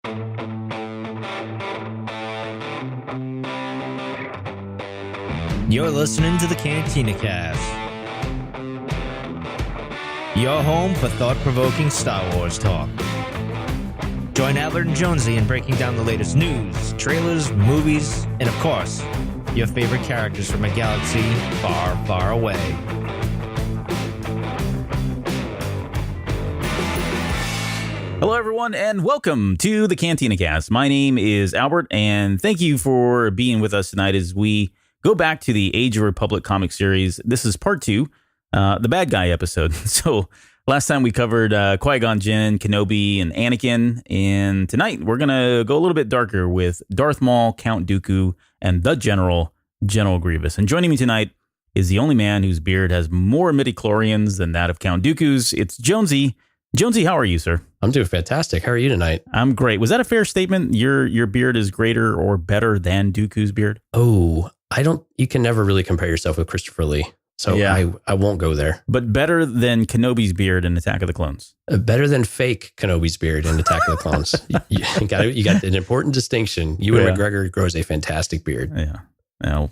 You're listening to the Cantina Cast, your home for thought-provoking Star Wars talk. Join Albert and Jonesy in breaking down the latest news, trailers, movies, and of course, your favorite characters from a galaxy far, far away. Hello, everyone, and welcome to the Cantina Cast. My name is Albert, and thank you for being with us tonight as we go back to the Age of Republic comic series. This is part 2, the bad guy episode. So last time we covered Qui-Gon Jinn, Kenobi, and Anakin, and tonight we're going to go a little bit darker with Darth Maul, Count Dooku, and the General Grievous. And joining me tonight is the only man whose beard has more midichlorians than that of Count Dooku's. It's Jonesy. Jonesy, how are you, sir? I'm doing fantastic. How are you tonight? I'm great. Was that a fair statement? Your beard is greater or better than Dooku's beard? Oh, you can never really compare yourself with Christopher Lee. So yeah. I won't go there. But better than Kenobi's beard in Attack of the Clones. Better than fake Kenobi's beard in Attack of the Clones. you got an important distinction. Ewan McGregor grows a fantastic beard. Yeah. Now,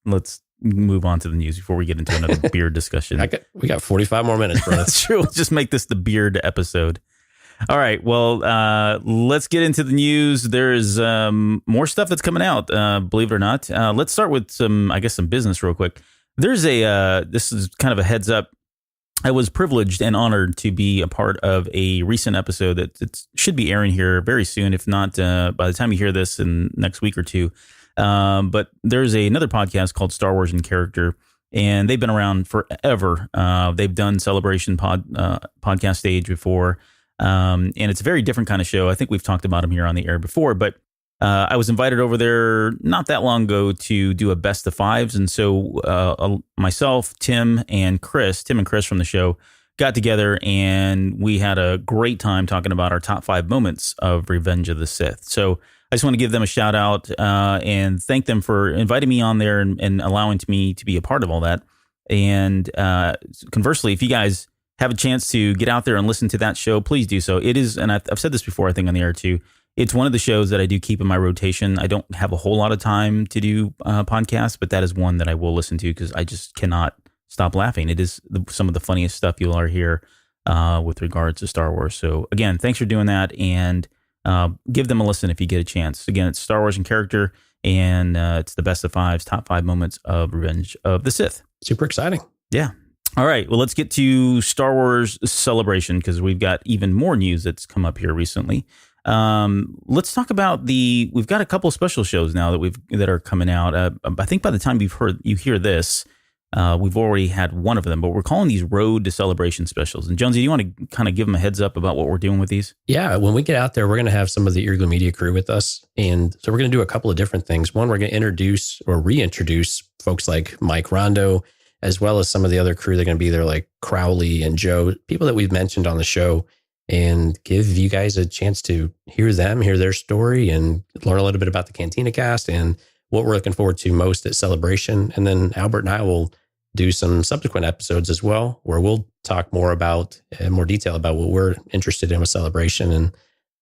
let's move on to the news before we get into another beard discussion. We got 45 more minutes, bro. That's true. We'll just make this the beard episode. All right. Well, let's get into the news. There's more stuff that's coming out, believe it or not. Let's start with some business real quick. There's this is kind of a heads up. I was privileged and honored to be a part of a recent episode that it should be airing here very soon, if not by the time you hear this in next week or two. But there's another podcast called Star Wars in Character, and they've been around forever. They've done Celebration podcast stage before, and it's a very different kind of show. I think we've talked about them here on the air before, but I was invited over there not that long ago to do a best of fives, and so myself, Tim and Chris from the show got together, and we had a great time talking about our top 5 moments of Revenge of the Sith. So I just want to give them a shout out and thank them for inviting me on there and allowing me to be a part of all that. And conversely, if you guys have a chance to get out there and listen to that show, please do so. It is, and I've said this before, I think on the air too, it's one of the shows that I do keep in my rotation. I don't have a whole lot of time to do podcasts, but that is one that I will listen to because I just cannot stop laughing. It is some of the funniest stuff you'll ever hear with regards to Star Wars. So again, thanks for doing that, and give them a listen if you get a chance. Again, it's Star Wars in Character, and it's the best of fives, top 5 moments of Revenge of the Sith. Super exciting. Yeah. All right. Well, let's get to Star Wars Celebration because we've got even more news that's come up here recently. Let's talk about we've got a couple of special shows now that are coming out. I think by the time you hear this, we've already had one of them, but we're calling these Road to Celebration specials. And Jonesy, do you want to kind of give them a heads up about what we're doing with these? Yeah, when we get out there, we're going to have some of the Earglue Media crew with us. And so we're going to do a couple of different things. One, we're going to introduce or reintroduce folks like Mike Rondo, as well as some of the other crew that are going to be there, like Crowley and Joe, people that we've mentioned on the show, and give you guys a chance to hear their story, and learn a little bit about the Cantina Cast and what we're looking forward to most at Celebration. And then Albert and I will do some subsequent episodes as well, where we'll talk more about, in more detail about what we're interested in with Celebration and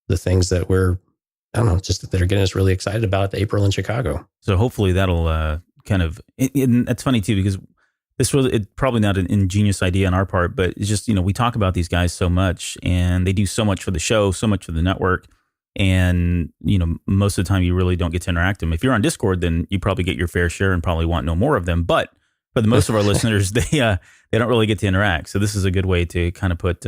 the things that that are getting us really excited about April in Chicago. So hopefully that'll it's funny too, because it's probably not an ingenious idea on our part, but it's just, we talk about these guys so much, and they do so much for the show, so much for the network. And, most of the time you really don't get to interact with them. If you're on Discord, then you probably get your fair share and probably want no more of them. But for the most of our listeners, they don't really get to interact. So this is a good way to kind of put,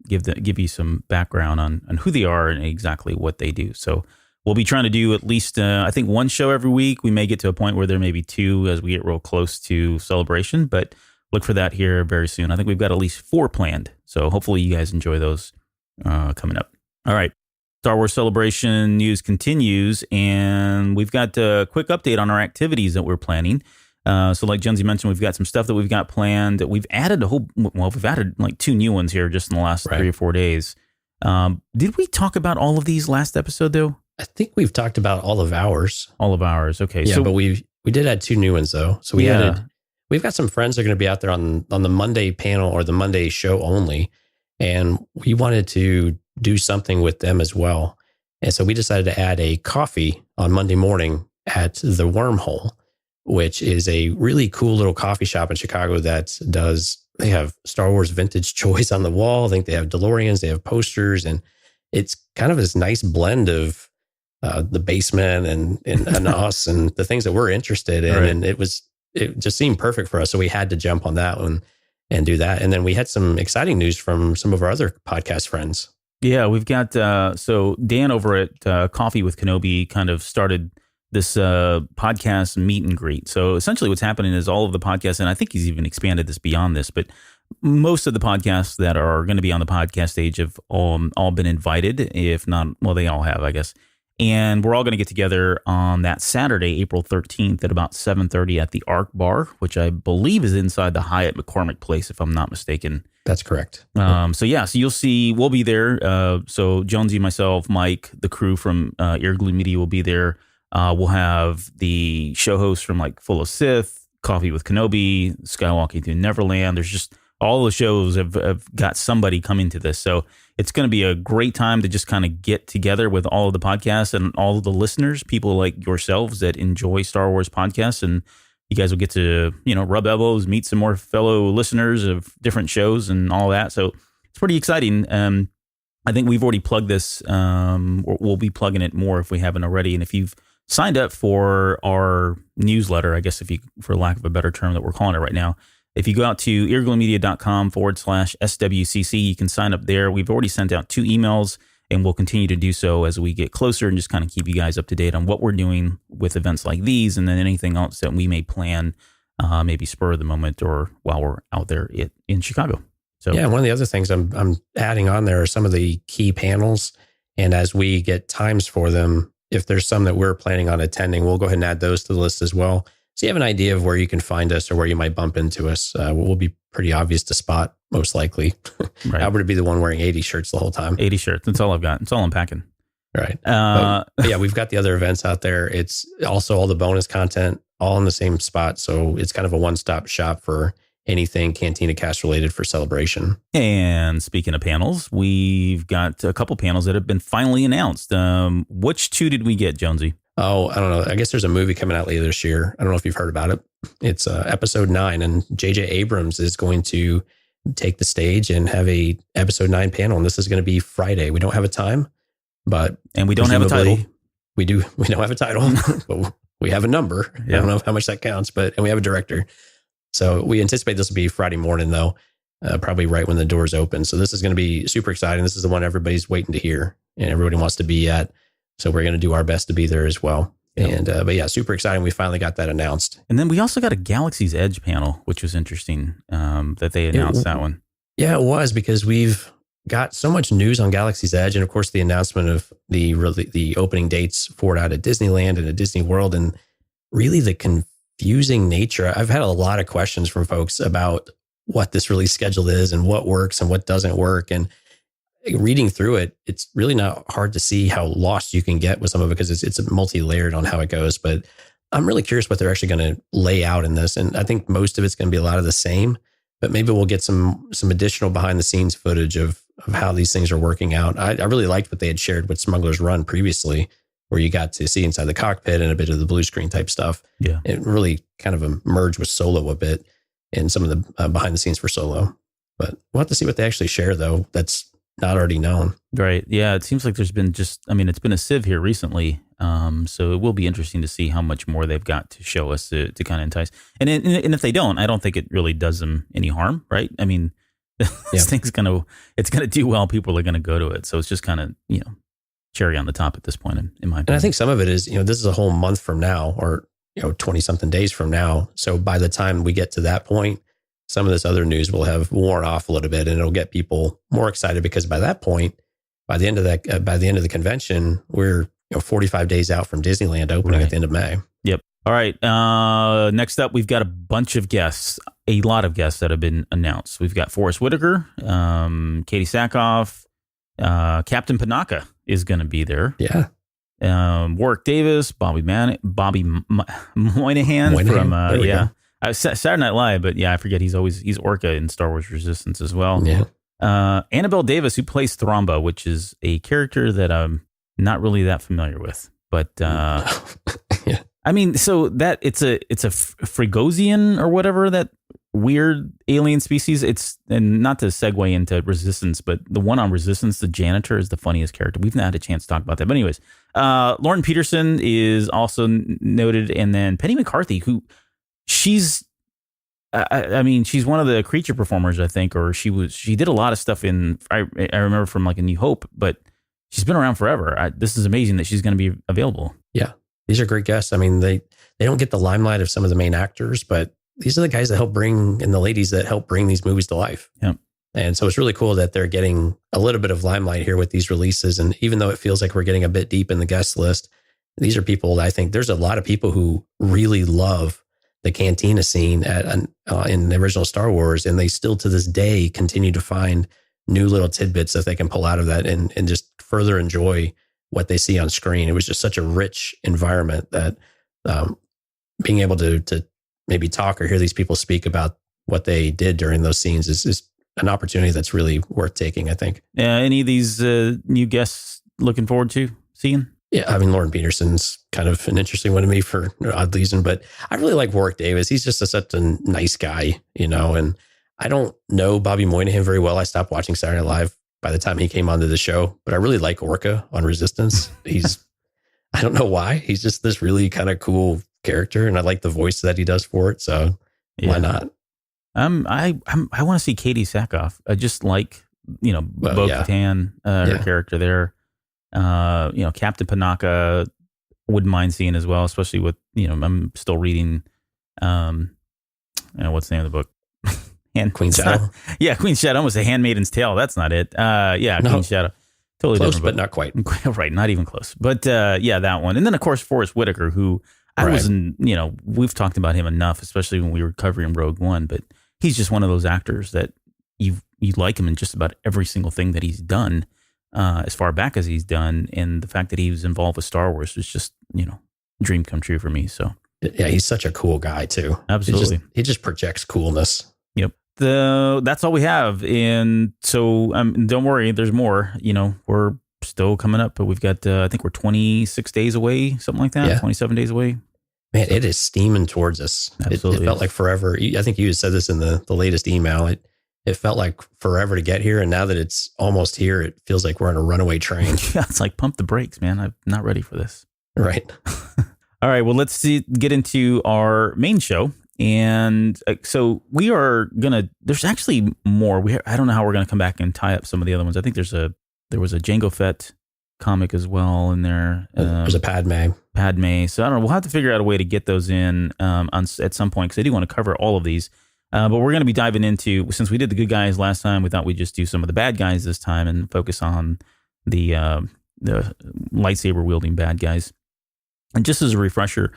give you some background on who they are and exactly what they do. So we'll be trying to do at least, I think, one show every week. We may get to a point where there may be 2 as we get real close to Celebration, but look for that here very soon. I think we've got at least 4 planned. So hopefully you guys enjoy those coming up. All right. Star Wars Celebration news continues, and we've got a quick update on our activities that we're planning. So like Jonesy mentioned, we've got some stuff that we've got planned. We've added we've added like 2 new ones here just in the last 3 or 4 days. Did we talk about all of these last episode though? I think we've talked about all of ours. All of ours. Okay. Yeah, but we did add 2 new ones though. So we've got some friends that are going to be out there on the Monday panel or the Monday show only. And we wanted to do something with them as well. And so we decided to add a coffee on Monday morning at the Wormhole, which is a really cool little coffee shop in Chicago they have Star Wars vintage toys on the wall. I think they have DeLoreans, they have posters, and it's kind of this nice blend of the basement and us and the things that we're interested in. Right. And it just seemed perfect for us. So we had to jump on that one and do that. And then we had some exciting news from some of our other podcast friends. Yeah, we've got, so Dan over at Coffee with Kenobi kind of started this podcast meet and greet. So essentially what's happening is all of the podcasts, and I think he's even expanded this beyond this, but most of the podcasts that are going to be on the podcast stage have all been invited, if not, well, they all have, I guess. And we're all going to get together on that Saturday, April 13th at about 7:30 at the Arc Bar, which I believe is inside the Hyatt McCormick Place, if I'm not mistaken. That's correct. So you'll see, we'll be there. So Jonesy, myself, Mike, the crew from Ear Glue Media will be there. We'll have the show hosts from like Full of Sith, Coffee with Kenobi, Skywalking Through Neverland. There's just all the shows have got somebody coming to this. So it's going to be a great time to just kind of get together with all of the podcasts and all of the listeners, people like yourselves that enjoy Star Wars podcasts. And you guys will get to, rub elbows, meet some more fellow listeners of different shows and all that. So it's pretty exciting. I think we've already plugged this. We'll be plugging it more if we haven't already. And if you've signed up for our newsletter, I guess for lack of a better term that we're calling it right now, if you go out to eargluemedia.com/SWCC, you can sign up there. We've already sent out 2 emails, and we'll continue to do so as we get closer and just kind of keep you guys up to date on what we're doing with events like these, and then anything else that we may plan, maybe spur of the moment or while we're out there in Chicago. So yeah, one of the other things I'm adding on there are some of the key panels, and as we get times for them, if there's some that we're planning on attending, we'll go ahead and add those to the list as well. So you have an idea of where you can find us or where you might bump into us. We'll be pretty obvious to spot, most likely. Right. Albert would be the one wearing 80 shirts the whole time. 80 shirts. That's all I've got. That's all I'm packing. Right. But yeah, we've got the other events out there. It's also all the bonus content, all in the same spot. So it's kind of a one-stop shop for anything Cantina Cast related for Celebration. And speaking of panels, we've got a couple panels that have been finally announced. Which 2 did we get, Jonesy? Oh, I don't know. I guess there's a movie coming out later this year. I don't know if you've heard about it. It's episode 9, and J.J. Abrams is going to take the stage and have a episode 9 panel. And this is going to be Friday. We don't have a time, and we don't have a title. We don't have a title, but we have a number. Yeah. I don't know how much that counts, and we have a director. So we anticipate this will be Friday morning, though, probably right when the doors open. So this is going to be super exciting. This is the one everybody's waiting to hear and everybody wants to be at. So we're going to do our best to be there as well. Yep. And but yeah, super exciting. We finally got that announced. And then we also got a Galaxy's Edge panel, which was interesting that they announced that one. Yeah, it was, because we've got so much news on Galaxy's Edge, and of course the announcement of the opening dates for it out at Disneyland and at Disney World, and really the confusing nature. I've had a lot of questions from folks about what this release schedule is and what works and what doesn't work. And reading through it, it's really not hard to see how lost you can get with some of it, because it's multi-layered on how it goes. But I'm really curious what they're actually going to lay out in this. And I think most of it's going to be a lot of the same, but maybe we'll get some additional behind the scenes footage of how these things are working out. I really liked what they had shared with Smuggler's Run previously, where you got to see inside the cockpit and a bit of the blue screen type stuff. Yeah. It really kind of merged with Solo a bit and some of the behind the scenes for Solo. But we'll have to see what they actually share, though. That's not already known. Right. Yeah. It seems like there's been it's been a sieve here recently. So it will be interesting to see how much more they've got to show us to kind of entice. And if they don't, I don't think it really does them any harm. Right. I mean, this thing's it's going to do well. People are going to go to it. So it's just kind of, cherry on the top at this point, in my opinion. And I think some of it is, this is a whole month from now, or, 20 something days from now. So by the time we get to that point, some of this other news will have worn off a little bit, and it'll get people more excited, because by that point, by the end of the convention, we're 45 days out from Disneyland opening at the end of May. Yep. All right. Next up, we've got a bunch of guests, a lot of guests that have been announced. We've got Forrest Whitaker, Katie Sackhoff, Captain Panaka is going to be there. Yeah. Warwick Davis, Bobby Moynihan from Saturday Night Live, but yeah, I forget he's Orca in Star Wars Resistance as well. Yeah. Annabelle Davis, who plays Thromba, which is a character that not really that familiar with. But Yeah. I mean, so that it's a Frigosian or whatever, that weird alien species. And not to segue into Resistance, but the one on Resistance, the janitor, is the funniest character. We've not had a chance to talk about that. But anyways, Lauren Peterson is also noted, and then Penny McCarthy, who she's one of the creature performers, I think, or she did a lot of stuff in, I remember from like A New Hope, but she's been around forever. This is amazing that she's going to be available. Yeah. These are great guests. I mean, they don't get the limelight of some of the main actors, but these are the guys that help bring, and the ladies that help bring these movies to life. Yeah. And so it's really cool that they're getting a little bit of limelight here with these releases. And even though it feels like we're getting a bit deep in the guest list, these are people that I think there's a lot of people who really love the cantina scene in the original Star Wars. And they still to this day continue to find new little tidbits that they can pull out of that and just further enjoy what they see on screen. It was just such a rich environment that being able to maybe talk or hear these people speak about what they did during those scenes is an opportunity that's really worth taking, I think. Any of these new guests looking forward to seeing? Yeah, I mean, Lauren Peterson's kind of an interesting one to me for odd reason, but I really like Warwick Davis. He's just such a nice guy, and I don't know Bobby Moynihan very well. I stopped watching Saturday Night Live by the time he came onto the show, but I really like Orca on Resistance. I don't know why. He's just this really kind of cool character, and I like the voice that he does for it. So why not? I want to see Katie Sackhoff. I just like, Bo-Katan, her character there. Captain Panaka wouldn't mind seeing as well, especially with, I'm still reading, what's the name of the book? Queen's Shadow. Queen's Shadow. Almost a Handmaiden's Tale. That's not it. Queen's Shadow. Totally close, different, but not quite. Right, not even close. But that one. And then, of course, Forrest Whitaker, who we've talked about him enough, especially when we were covering Rogue One, but he's just one of those actors that you like him in just about every single thing that he's done, as far back as he's done. And the fact that he was involved with Star Wars was just, dream come true for me. So yeah, he's such a cool guy too. Absolutely. He just projects coolness. Yep. That's all we have. And so don't worry, there's more. We're still coming up, but we've got, I think we're 26 days away, something like that, 27 days away. Man, it is steaming towards us. Absolutely. It felt like forever. I think you had said this in the latest email. It felt like forever to get here. And now that it's almost here, it feels like we're on a runaway train. Yeah, it's like pump the brakes, man. I'm not ready for this. Right. All right. Well, let's get into our main show. And so we are there's actually more. I don't know how we're going to come back and tie up some of the other ones. I think there was a Jango Fett comic as well in there. There's a Padme. So I don't know. We'll have to figure out a way to get those in at some point, because I do want to cover all of these. But we're going to be diving into, since we did the good guys last time, we thought we'd just do some of the bad guys this time and focus on the lightsaber wielding bad guys. And just as a refresher,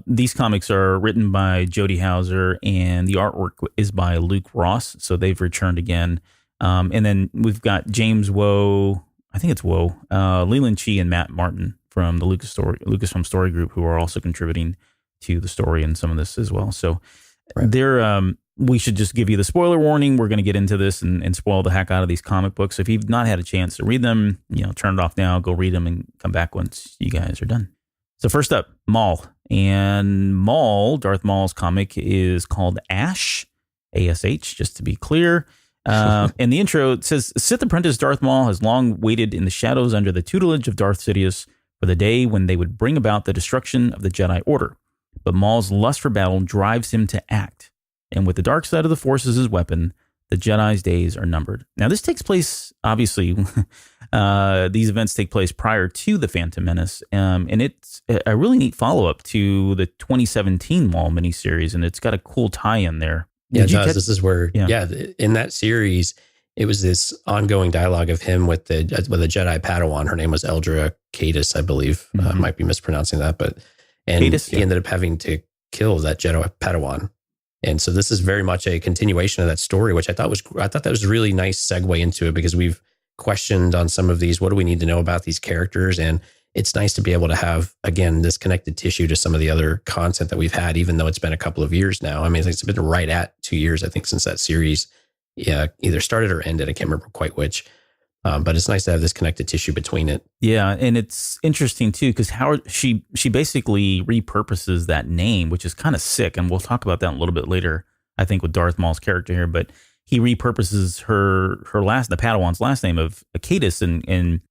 these comics are written by Jody Houser, and the artwork is by Luke Ross. So they've returned again. And then we've got James Woe, I think it's Woe, Leland Chee, and Matt Martin from the Lucasfilm Story Group, who are also contributing to the story and some of this as well. So we should just give you the spoiler warning. We're going to get into this and spoil the heck out of these comic books. So if you've not had a chance to read them, turn it off now, go read them, and come back once you guys are done. So first up, Maul. And Maul, Darth Maul's comic, is called Ash, A-S-H, just to be clear. In the intro, it says, Sith apprentice Darth Maul has long waited in the shadows under the tutelage of Darth Sidious for the day when they would bring about the destruction of the Jedi Order. But Maul's lust for battle drives him to act. And with the dark side of the Force as his weapon, the Jedi's days are numbered. Now, this takes place, obviously, these events take place prior to The Phantom Menace. And it's a really neat follow-up to the 2017 Maul miniseries, and it's got a cool tie-in there. Yeah, it does. This is where, in that series, it was this ongoing dialogue of him with a Jedi Padawan. Her name was Eldra Cadis, I believe. I might be mispronouncing that, and Cadis, he ended up having to kill that Jedi Padawan. And so this is very much a continuation of that story, which I thought that was a really nice segue into it, because we've questioned on some of these, what do we need to know about these characters? And it's nice to be able to have, again, this connected tissue to some of the other content that we've had, even though it's been a couple of years now. I mean, it's been right at 2 years, I think, since that series either started or ended. I can't remember quite which. But it's nice to have this connective tissue between it. Yeah, and it's interesting too because Howard she basically repurposes that name, which is kind of sick, and we'll talk about that a little bit later. I think with Darth Maul's character here, but he repurposes the Padawan's last name of Cadus and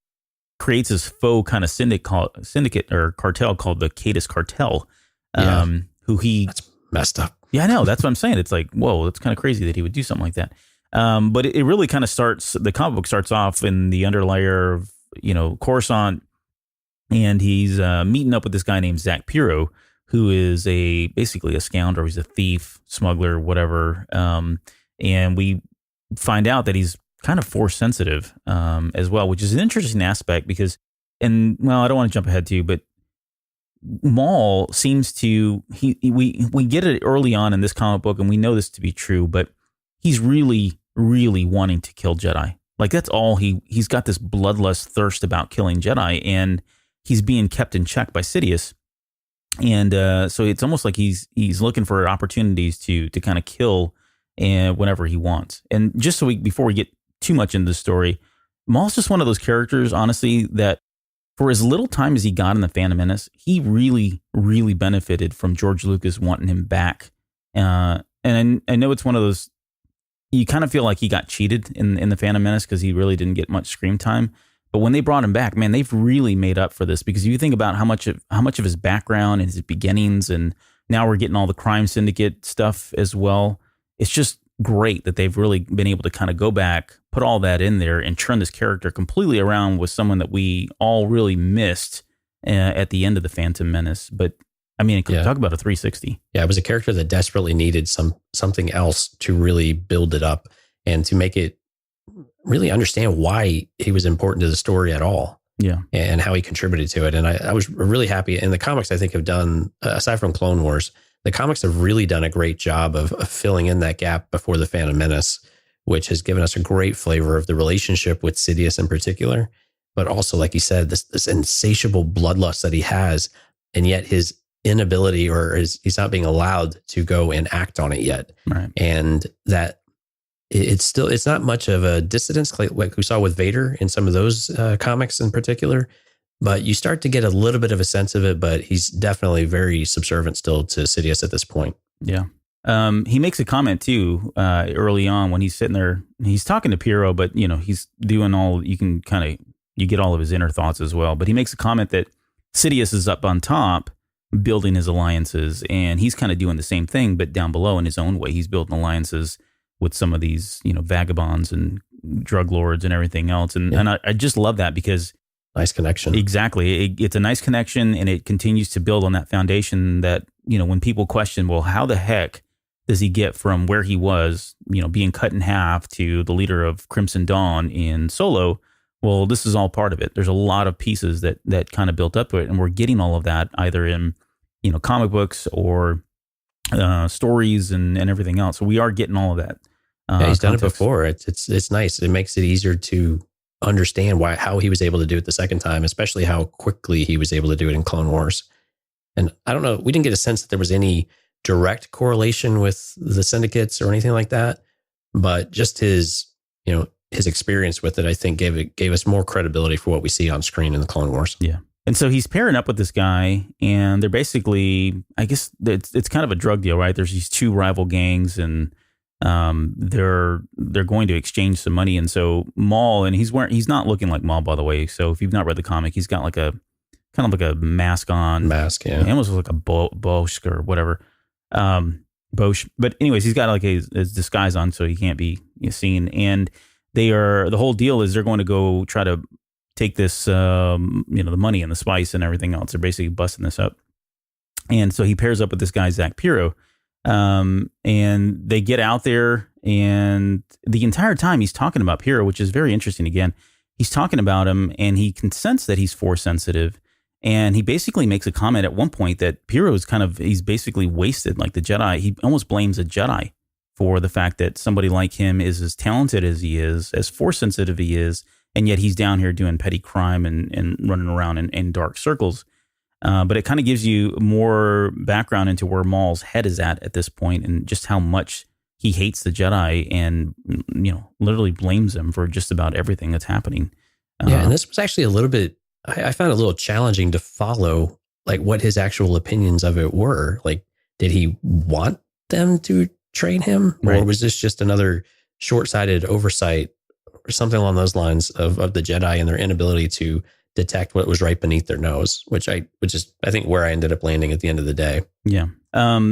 creates this faux kind of syndicate or cartel called the Cadus Cartel. That's messed up. Yeah, I know. That's what I'm saying. It's like, whoa, it's kind of crazy that he would do something like that. But it really kind of starts, the comic book starts off in the underlayer of, Coruscant, and he's meeting up with this guy named Zach Piro, who is basically a scoundrel. He's a thief, smuggler, whatever. And we find out that he's kind of force sensitive as well, which is an interesting aspect because, I don't want to jump ahead to you, but Maul seems to, we get it early on in this comic book, and we know this to be true, but he's really, really wanting to kill Jedi. Like that's all he's got this bloodlust thirst about killing Jedi, and he's being kept in check by Sidious. And so it's almost like he's looking for opportunities to kind of kill whenever he wants. And just before we get too much into the story, Maul's just one of those characters, honestly, that for as little time as he got in the Phantom Menace, he really, really benefited from George Lucas wanting him back. And I know it's one of those, you kind of feel like he got cheated in the Phantom Menace because he really didn't get much screen time. But when they brought him back, man, they've really made up for this, because you think about how much of his background and his beginnings, and now we're getting all the crime syndicate stuff as well. It's just great that they've really been able to kind of go back, put all that in there, and turn this character completely around with someone that we all really missed at the end of the Phantom Menace. But I mean, talk about a 360. Yeah, it was a character that desperately needed something else to really build it up and to make it really understand why he was important to the story at all. Yeah. And how he contributed to it. And I was really happy. And the comics, I think, have done, aside from Clone Wars, the comics have really done a great job of filling in that gap before the Phantom Menace, which has given us a great flavor of the relationship with Sidious in particular. But also, like you said, this insatiable bloodlust that he has, and yet his inability he's not being allowed to go and act on it yet. Right. And that it's not much of a dissidence like we saw with Vader in some of those comics in particular, but you start to get a little bit of a sense of it, but he's definitely very subservient still to Sidious at this point. Yeah. He makes a comment too, early on when he's sitting there, he's talking to Piro, but he's doing you get all of his inner thoughts as well. But he makes a comment that Sidious is up on top building his alliances, and he's kind of doing the same thing, but down below in his own way. He's building alliances with some of these, vagabonds and drug lords and everything else. And I just love that because nice connection. Exactly. It's a nice connection, and it continues to build on that foundation that, when people question, well, how the heck does he get from where he was, being cut in half to the leader of Crimson Dawn in Solo? Well, this is all part of it. There's a lot of pieces that kind of built up to it, and we're getting all of that either in, comic books or stories and everything else. So we are getting all of that. Yeah, he's done it before. It's nice. It makes it easier to understand how he was able to do it the second time, especially how quickly he was able to do it in Clone Wars. And I don't know, we didn't get a sense that there was any direct correlation with the syndicates or anything like that, but just his experience with it, I think gave us more credibility for what we see on screen in the Clone Wars. Yeah. And so he's pairing up with this guy, and they're basically, I guess it's kind of a drug deal, right? There's these two rival gangs, and they're going to exchange some money. And so Maul, and he's not looking like Maul, by the way. So if you've not read the comic, he's got like a kind of like a mask on. Yeah. He almost looks like a Bosch or whatever. Bosch. But anyways, he's got like his disguise on, so he can't be seen. And the whole deal is they're going to go try to take this, the money and the spice and everything else. They're basically busting this up. And so he pairs up with this guy, Zach Piro. And they get out there, and the entire time he's talking about Piro, which is very interesting. Again, he's talking about him, and he can sense that he's force sensitive. And he basically makes a comment at one point that Piro is he's basically wasted, like the Jedi. He almost blames a Jedi for the fact that somebody like him is as talented as he is, as force sensitive he is, and yet he's down here doing petty crime and running around in dark circles. But it kind of gives you more background into where Maul's head is at this point, and just how much he hates the Jedi and, literally blames them for just about everything that's happening. Yeah, and this was actually a little bit, I found it a little challenging to follow, like, what his actual opinions of it were. Like, did he want them to train him? Right. Or was this just another short-sighted oversight or something along those lines of the Jedi and their inability to detect what was right beneath their nose, which is I think where I ended up landing at the end of the day. Yeah.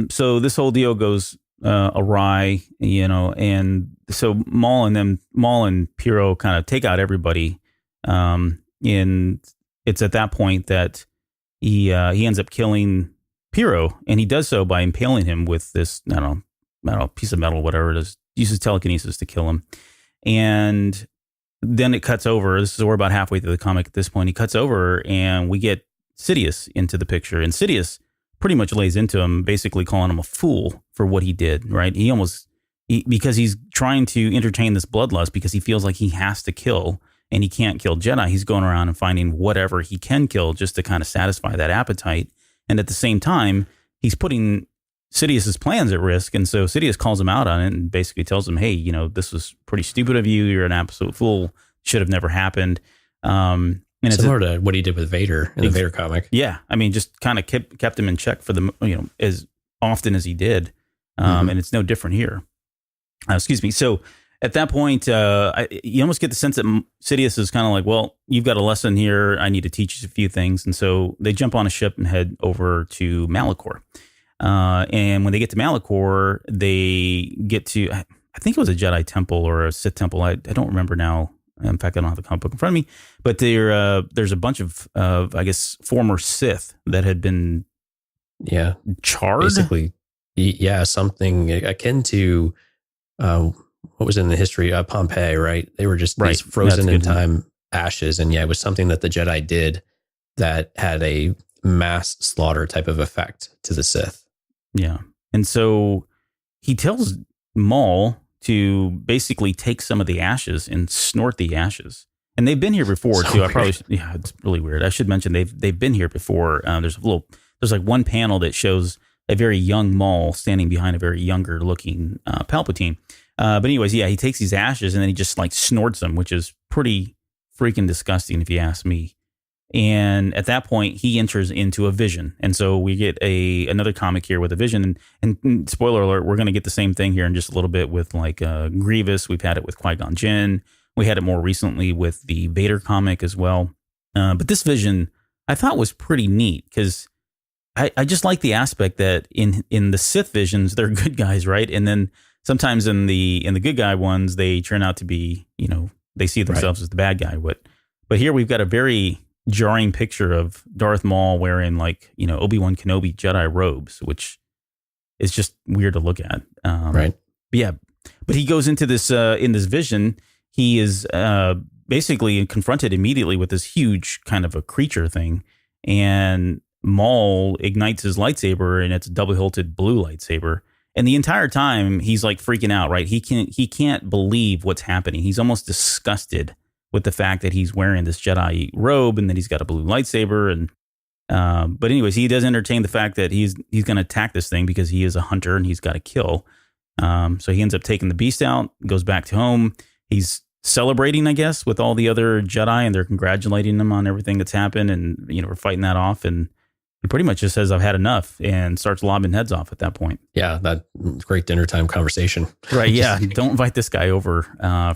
So this whole deal goes awry, and so Maul and Piro kind of take out everybody. And it's at that point that he ends up killing Piro, and he does so by impaling him with this, I don't know, piece of metal, whatever it is, uses telekinesis to kill him. And then it cuts over. We're about halfway through the comic at this point. He cuts over and we get Sidious into the picture. And Sidious pretty much lays into him, basically calling him a fool for what he did, right? Because he's trying to entertain this bloodlust because he feels like he has to kill and he can't kill Jedi. He's going around and finding whatever he can kill just to kind of satisfy that appetite. And at the same time, he's putting Sidious's plans at risk. And so Sidious calls him out on it and basically tells him, hey, this was pretty stupid of you. You're an absolute fool. Should have never happened. And similar to what he did with Vader in the Vader comic. Yeah. I mean, just kind of kept him in check for the, as often as he did. And it's no different here. Excuse me. So at that point, you almost get the sense that Sidious is kind of like, well, you've got a lesson here. I need to teach you a few things. And so they jump on a ship and head over to Malachor. And when they get to Malachor, they get to, I think it was a Jedi temple or a Sith temple. I don't remember now. In fact, I don't have the comic book in front of me. But there's a bunch of I guess, former Sith that had been charred. Basically, something akin to what was in the history of Pompeii, right? They were just these frozen in time ashes. And it was something that the Jedi did that had a mass slaughter type of effect to the Sith. Yeah. And so he tells Maul to basically take some of the ashes and snort the ashes. And they've been here before too. Weird. It's really weird. I should mention they've been here before. There's like one panel that shows a very young Maul standing behind a very younger looking Palpatine. But anyways, he takes these ashes and then he just like snorts them, which is pretty freaking disgusting if you ask me. And at that point, he enters into a vision. And so we get another comic here with a vision. And spoiler alert, we're going to get the same thing here in just a little bit with like Grievous. We've had it with Qui-Gon Jinn. We had it more recently with the Vader comic as well. But this vision, I thought was pretty neat because I just like the aspect that in the Sith visions, they're good guys, right? And then sometimes in the good guy ones, they turn out to be, they see themselves as the bad guy. But here we've got a very jarring picture of Darth Maul wearing like, Obi-Wan Kenobi Jedi robes, which is just weird to look at. Right. But he goes into this, in this vision, he is basically confronted immediately with this huge kind of a creature thing. And Maul ignites his lightsaber and it's a double hilted blue lightsaber. And the entire time he's like freaking out, right? He can't believe what's happening. He's almost disgusted with the fact that he's wearing this Jedi robe and that he's got a blue lightsaber. And but anyways, he does entertain the fact that he's going to attack this thing because he is a hunter and he's got to kill. So he ends up taking the beast out, goes back to home. He's celebrating, I guess, with all the other Jedi, and they're congratulating him on everything that's happened, and we're fighting that off. And he pretty much just says, "I've had enough," and starts lobbing heads off at that point. Yeah, that great dinner time conversation. Right? Yeah, don't invite this guy over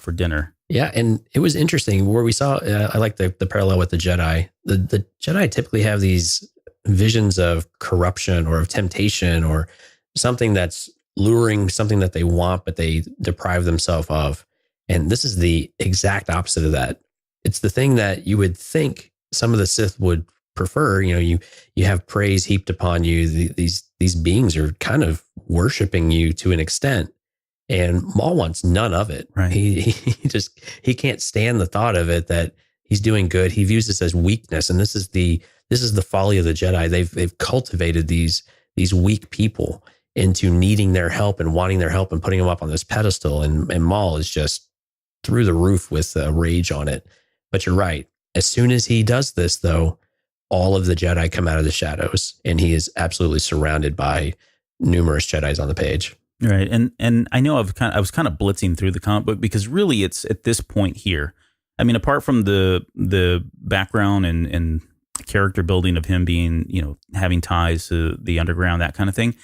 for dinner. Yeah, and it was interesting where we saw. I like the parallel with the Jedi. The Jedi typically have these visions of corruption or of temptation or something that's luring, something that they want, but they deprive themselves of. And this is the exact opposite of that. It's the thing that you would think some of the Sith would prefer. You have praise heaped upon you. These beings are kind of worshiping you to an extent. And Maul wants none of it. Right. He can't stand the thought of it, that he's doing good. He views this as weakness. And this is the folly of the Jedi. They've cultivated these weak people into needing their help and wanting their help and putting them up on this pedestal. And Maul is just through the roof with rage on it. But you're right. As soon as he does this, though, all of the Jedi come out of the shadows, and he is absolutely surrounded by numerous Jedis on the page. Right. And I know I was kind of blitzing through the comic book because really it's at this point here. I mean, apart from the background and character building of him being, having ties to the underground, that kind of thing,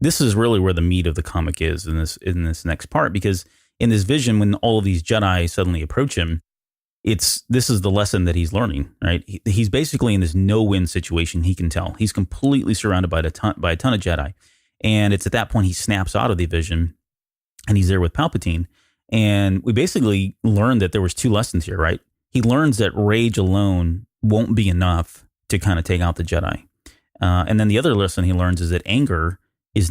this is really where the meat of the comic is in this next part, because in this vision, when all of these Jedi suddenly approach him, this is the lesson that he's learning, right? He's basically in this no-win situation. He can tell he's completely surrounded by a ton of Jedi. And it's at that point he snaps out of the vision and he's there with Palpatine. And we basically learned that there was two lessons here, right? He learns that rage alone won't be enough to kind of take out the Jedi. And then the other lesson he learns is that anger is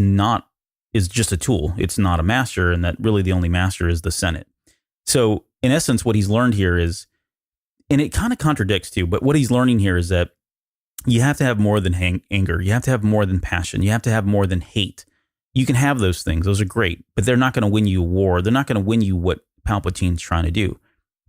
just a tool. It's not a master, and that really the only master is the Senate. So in essence, what he's learned here is, and it kind of contradicts too, but what he's learning here is that you have to have more than anger. You have to have more than passion. You have to have more than hate. You can have those things. Those are great, but they're not going to win you a war. They're not going to win you what Palpatine's trying to do.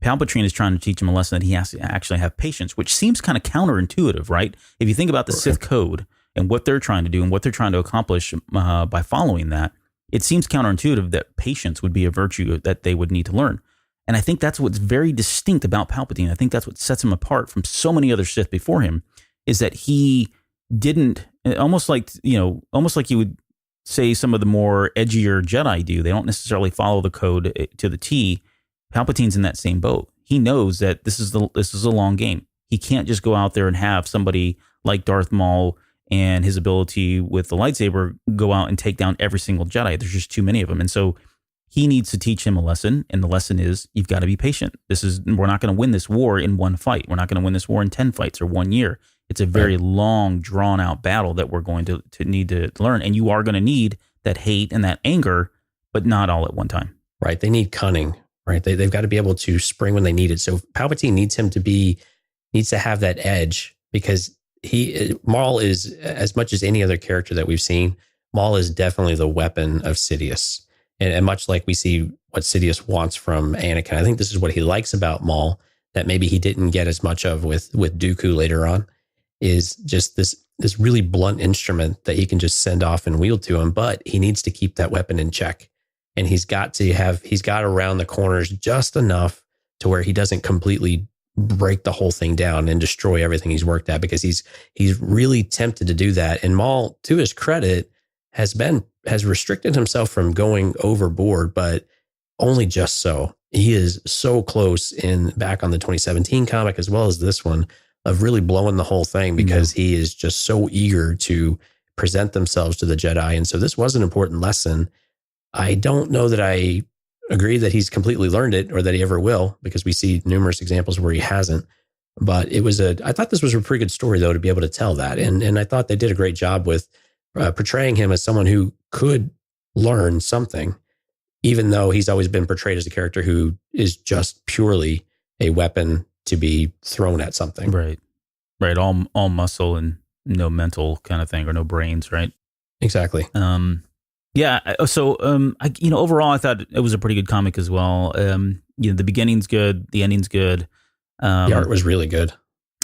Palpatine is trying to teach him a lesson that he has to actually have patience, which seems kind of counterintuitive, right? If you think about the Sith code and what they're trying to do and what they're trying to accomplish by following that, it seems counterintuitive that patience would be a virtue that they would need to learn. And I think that's what's very distinct about Palpatine. I think that's what sets him apart from so many other Sith before him, is that he didn't, almost like you would say some of the more edgier Jedi do. They don't necessarily follow the code to the T. Palpatine's in that same boat. He knows that this is a long game. He can't just go out there and have somebody like Darth Maul and his ability with the lightsaber go out and take down every single Jedi. There's just too many of them. And so he needs to teach him a lesson. And the lesson is, you've got to be patient. We're not going to win this war in one fight. We're not going to win this war in 10 fights or 1 year. It's a very long, drawn out battle that we're going to need to learn. And you are going to need that hate and that anger, but not all at one time. Right. They need cunning, right? They've got to be able to spring when they need it. So Palpatine needs to have that edge, because Maul is, as much as any other character that we've seen, Maul is definitely the weapon of Sidious. And much like we see what Sidious wants from Anakin, I think this is what he likes about Maul that maybe he didn't get as much of with Dooku later on, is just this really blunt instrument that he can just send off and wield to him. But he needs to keep that weapon in check. And he's got around the corners just enough to where he doesn't completely break the whole thing down and destroy everything he's worked at, because he's really tempted to do that. And Maul, to his credit, has restricted himself from going overboard, but only just so. He is so close back on the 2017 comic as well as this one, of really blowing the whole thing, because he is just so eager to present themselves to the Jedi. And so this was an important lesson. I don't know that I agree that he's completely learned it or that he ever will, because we see numerous examples where he hasn't. But I thought this was a pretty good story, though, to be able to tell that. And I thought they did a great job with portraying him as someone who could learn something, even though he's always been portrayed as a character who is just purely a weapon to be thrown at something. Right. All muscle and no mental kind of thing, or no brains. Right. Exactly. Yeah. So, overall, I thought it was a pretty good comic as well. The beginning's good. The ending's good. The art was really good.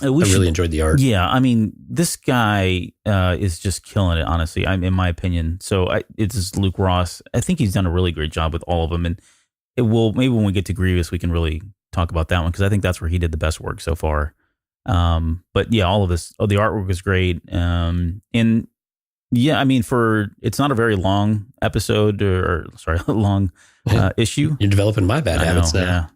I really enjoyed the art. Yeah. I mean, this guy is just killing it, honestly, in my opinion. So it's Luke Ross. I think he's done a really great job with all of them. And maybe when we get to Grievous, we can really talk about that one, because I think that's where he did the best work so far. But yeah, all of this, the artwork was great. And yeah, I mean, it's not a very long episode long issue. You're developing my bad habits now. Yeah.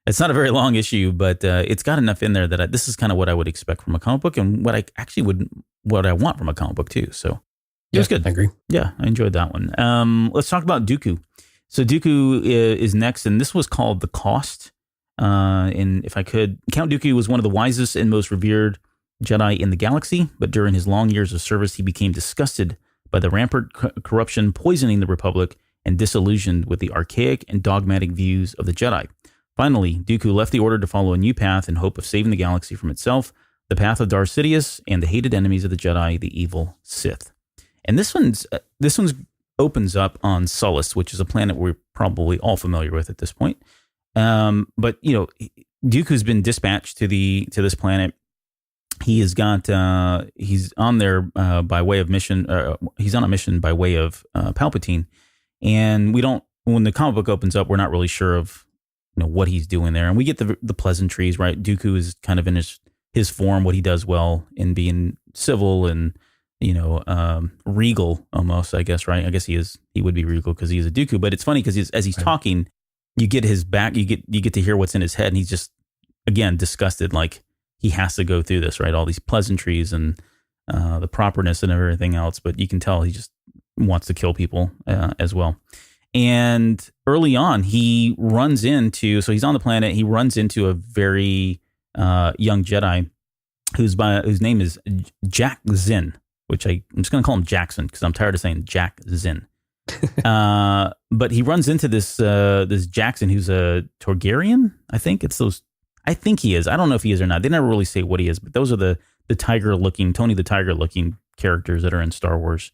It's not a very long issue, but it's got enough in there that this is kind of what I would expect from a comic book, and what I want from a comic book too. So it was good. I agree. Yeah, I enjoyed that one. Let's talk about Dooku. So Dooku is next, and this was called The Cost. And if I could, Count Dooku was one of the wisest and most revered Jedi in the galaxy, but during his long years of service, he became disgusted by the rampant corruption poisoning the Republic and disillusioned with the archaic and dogmatic views of the Jedi. Finally, Dooku left the Order to follow a new path in hope of saving the galaxy from itself, the path of Darth Sidious and the hated enemies of the Jedi, the evil Sith. And this one's opens up on Sullust, which is a planet we're probably all familiar with at this point. But Dooku's been dispatched to this planet. He has got he's on there by way of mission. He's on a mission by way of Palpatine, And when the comic book opens up, we're not really sure of what he's doing there. And we get the pleasantries, right? Dooku is kind of in his form, what he does well in being civil and regal almost, I guess, right? I guess he would be regal because he is a Dooku. But it's funny because as he's talking, you get his back, you get to hear what's in his head, and he's just, again, disgusted, like he has to go through this, right? All these pleasantries and the properness and everything else, but you can tell he just wants to kill people as well. And early on, he runs into, so he's on the planet, he runs into a very young Jedi whose name is Jack Zinn, which I'm just going to call him Jackson because I'm tired of saying Jack Zinn. But he runs into this Jackson who's a Targaryen. I think he is. I don't know if he is or not. They never really say what he is, but those are the Tony the Tiger looking characters that are in Star Wars.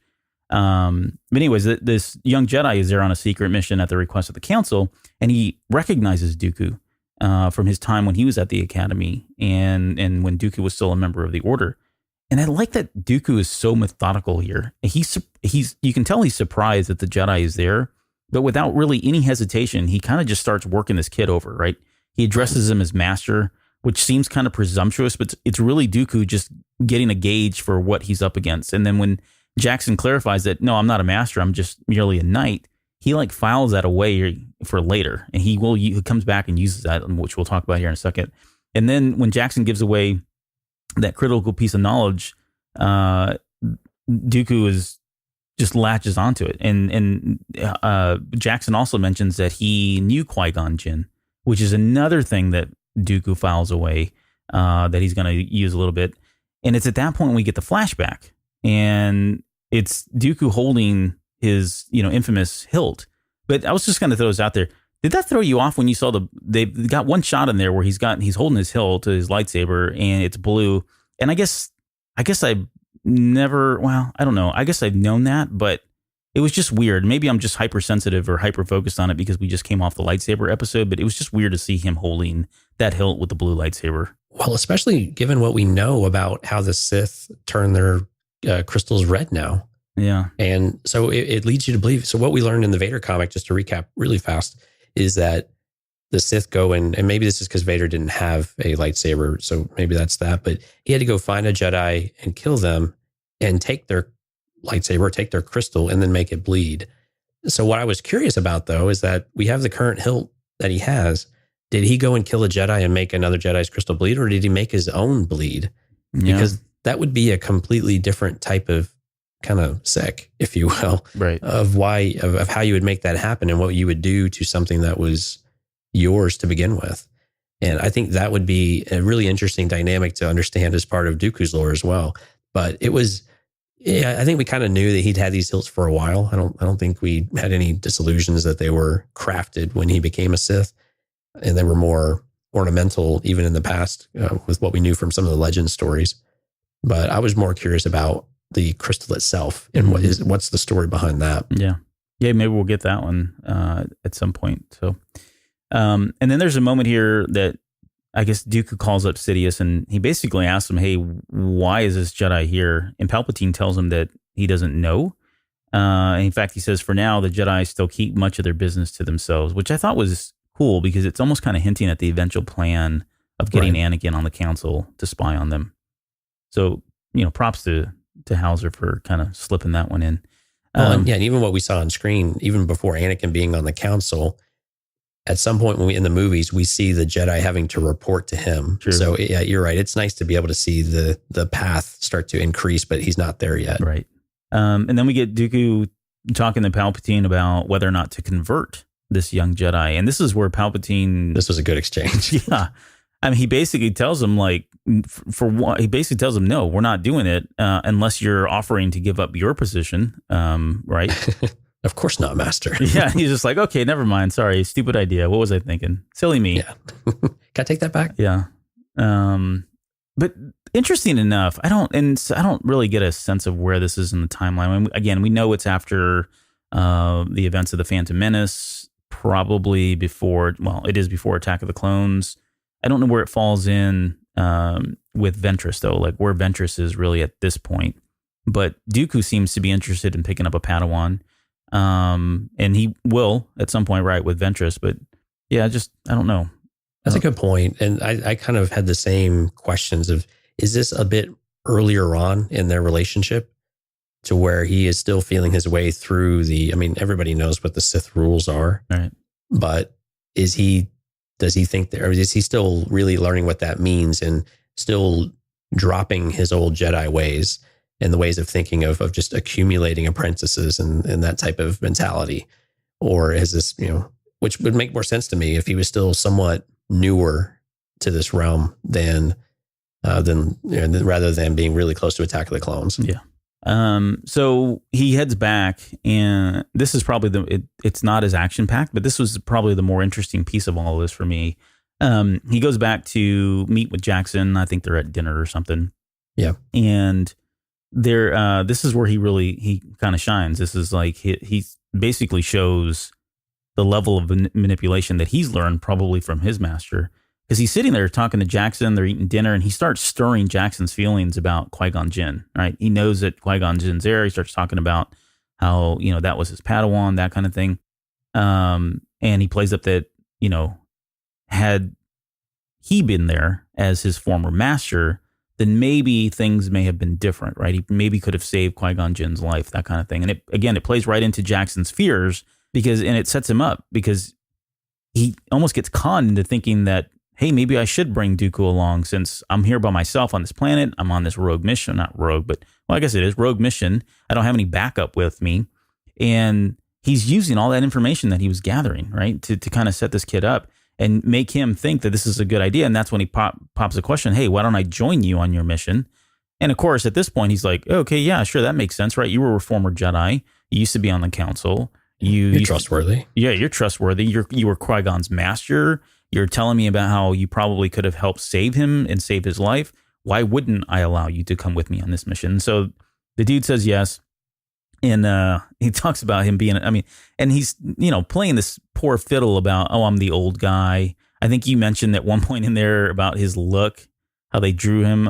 But anyways, this young Jedi is there on a secret mission at the request of the council, and he recognizes Dooku from his time when he was at the academy and when Dooku was still a member of the Order. And I like that Dooku is so methodical here. You can tell he's surprised that the Jedi is there, but without really any hesitation, he kind of just starts working this kid over, right? He addresses him as master, which seems kind of presumptuous, but it's really Dooku just getting a gauge for what he's up against. And then when Jackson clarifies that, no, I'm not a master, I'm just merely a knight, he like files that away for later. And he comes back and uses that, which we'll talk about here in a second. And then when Jackson gives away that critical piece of knowledge, Dooku just latches onto it. And Jackson also mentions that he knew Qui-Gon Jinn, which is another thing that Dooku files away that he's going to use a little bit. And it's at that point we get the flashback. And it's Dooku holding his, infamous hilt. But I was just going to throw this out there. Did that throw you off when you saw they got one shot in there where he's holding his hilt to his lightsaber and it's blue? And I guess I never, well, I don't know. I guess I've known that, but it was just weird. Maybe I'm just hypersensitive or hyper focused on it because we just came off the lightsaber episode, but it was just weird to see him holding that hilt with the blue lightsaber. Well, especially given what we know about how the Sith turn their crystals red now. Yeah. And so it leads you to believe. So what we learned in the Vader comic, just to recap really fast, is that the Sith go and maybe this is because Vader didn't have a lightsaber, so maybe that's that, but he had to go find a Jedi and kill them and take their lightsaber, take their crystal, and then make it bleed. So what I was curious about, though, is that we have the current hilt that he has. Did he go and kill a Jedi and make another Jedi's crystal bleed, or did he make his own bleed? Yeah. Because that would be a completely different type of kind of sick, if you will, right? Of how you would make that happen and what you would do to something that was yours to begin with. And I think that would be a really interesting dynamic to understand as part of Dooku's lore as well. But it was, yeah, I think we kind of knew that he'd had these hilts for a while. I don't think we had any disillusions that they were crafted when he became a Sith, and they were more ornamental even in the past with what we knew from some of the legend stories. But I was more curious about the crystal itself and what's the story behind that. Yeah. Maybe we'll get that one at some point. So, and then there's a moment here that I guess Dooku calls up Sidious and he basically asks him, "Hey, why is this Jedi here?" And Palpatine tells him that he doesn't know. In fact, he says, "For now, the Jedi still keep much of their business to themselves," which I thought was cool because it's almost kind of hinting at the eventual plan of getting Anakin on the council to spy on them. So, props to Hauser for kind of slipping that one in. And even what we saw on screen, even before Anakin being on the council, at some point in the movies, we see the Jedi having to report to him. True. So yeah, you're right. It's nice to be able to see the path start to increase, but he's not there yet. Right. And then we get Dooku talking to Palpatine about whether or not to convert this young Jedi. And this is where Palpatine... This was a good exchange. Yeah. I mean, he basically tells him, like, he basically tells him, no, we're not doing it unless you're offering to give up your position, right? Of course not, Master. Yeah, he's just like, okay, never mind. Sorry, stupid idea. What was I thinking? Silly me. Yeah. Can I take that back? Yeah. But interesting enough, I don't really get a sense of where this is in the timeline. I mean, again, we know it's after the events of the Phantom Menace, probably before. Well, it is before Attack of the Clones. I don't know where it falls in with Ventress, though, like where Ventress is really at this point. But Dooku seems to be interested in picking up a Padawan. And he will at some point, right, with Ventress. But yeah, I don't know. That's a good point. And I kind of had the same questions of, is this a bit earlier on in their relationship to where he is still feeling his way through everybody knows what the Sith rules are, right? But does he think that, or is he still really learning what that means and still dropping his old Jedi ways and the ways of thinking of just accumulating apprentices and that type of mentality? Or is this, which would make more sense to me if he was still somewhat newer to this realm than rather than being really close to Attack of the Clones. Yeah. So he heads back, and this is probably it's not as action packed, but this was probably the more interesting piece of all of this for me. He goes back to meet with Jackson. I think they're at dinner or something. Yeah. And this is where he kind of shines. This is like, he basically shows the level of manipulation that he's learned probably from his master. Because he's sitting there talking to Jackson, they're eating dinner, and he starts stirring Jackson's feelings about Qui-Gon Jinn, right? He knows that Qui-Gon Jinn's there. He starts talking about how, that was his Padawan, that kind of thing. And he plays up that, had he been there as his former master, then maybe things may have been different, right? He maybe could have saved Qui-Gon Jinn's life, that kind of thing. And it plays right into Jackson's fears and it sets him up because he almost gets conned into thinking that, hey, maybe I should bring Dooku along since I'm here by myself on this planet. I'm on this rogue mission, not rogue, but I guess it is rogue mission. I don't have any backup with me. And he's using all that information that he was gathering, right, to kind of set this kid up and make him think that this is a good idea. And that's when he pops the question, hey, why don't I join you on your mission? And of course, at this point, he's like, okay, yeah, sure, that makes sense, right? You were a former Jedi. You used to be on the council. You're trustworthy. You're trustworthy. You were Qui-Gon's master. You're telling me about how you probably could have helped save him and save his life. Why wouldn't I allow you to come with me on this mission? So the dude says yes. And he talks about him being, and he's, playing this poor fiddle about, oh, I'm the old guy. I think you mentioned at one point in there about his look, how they drew him.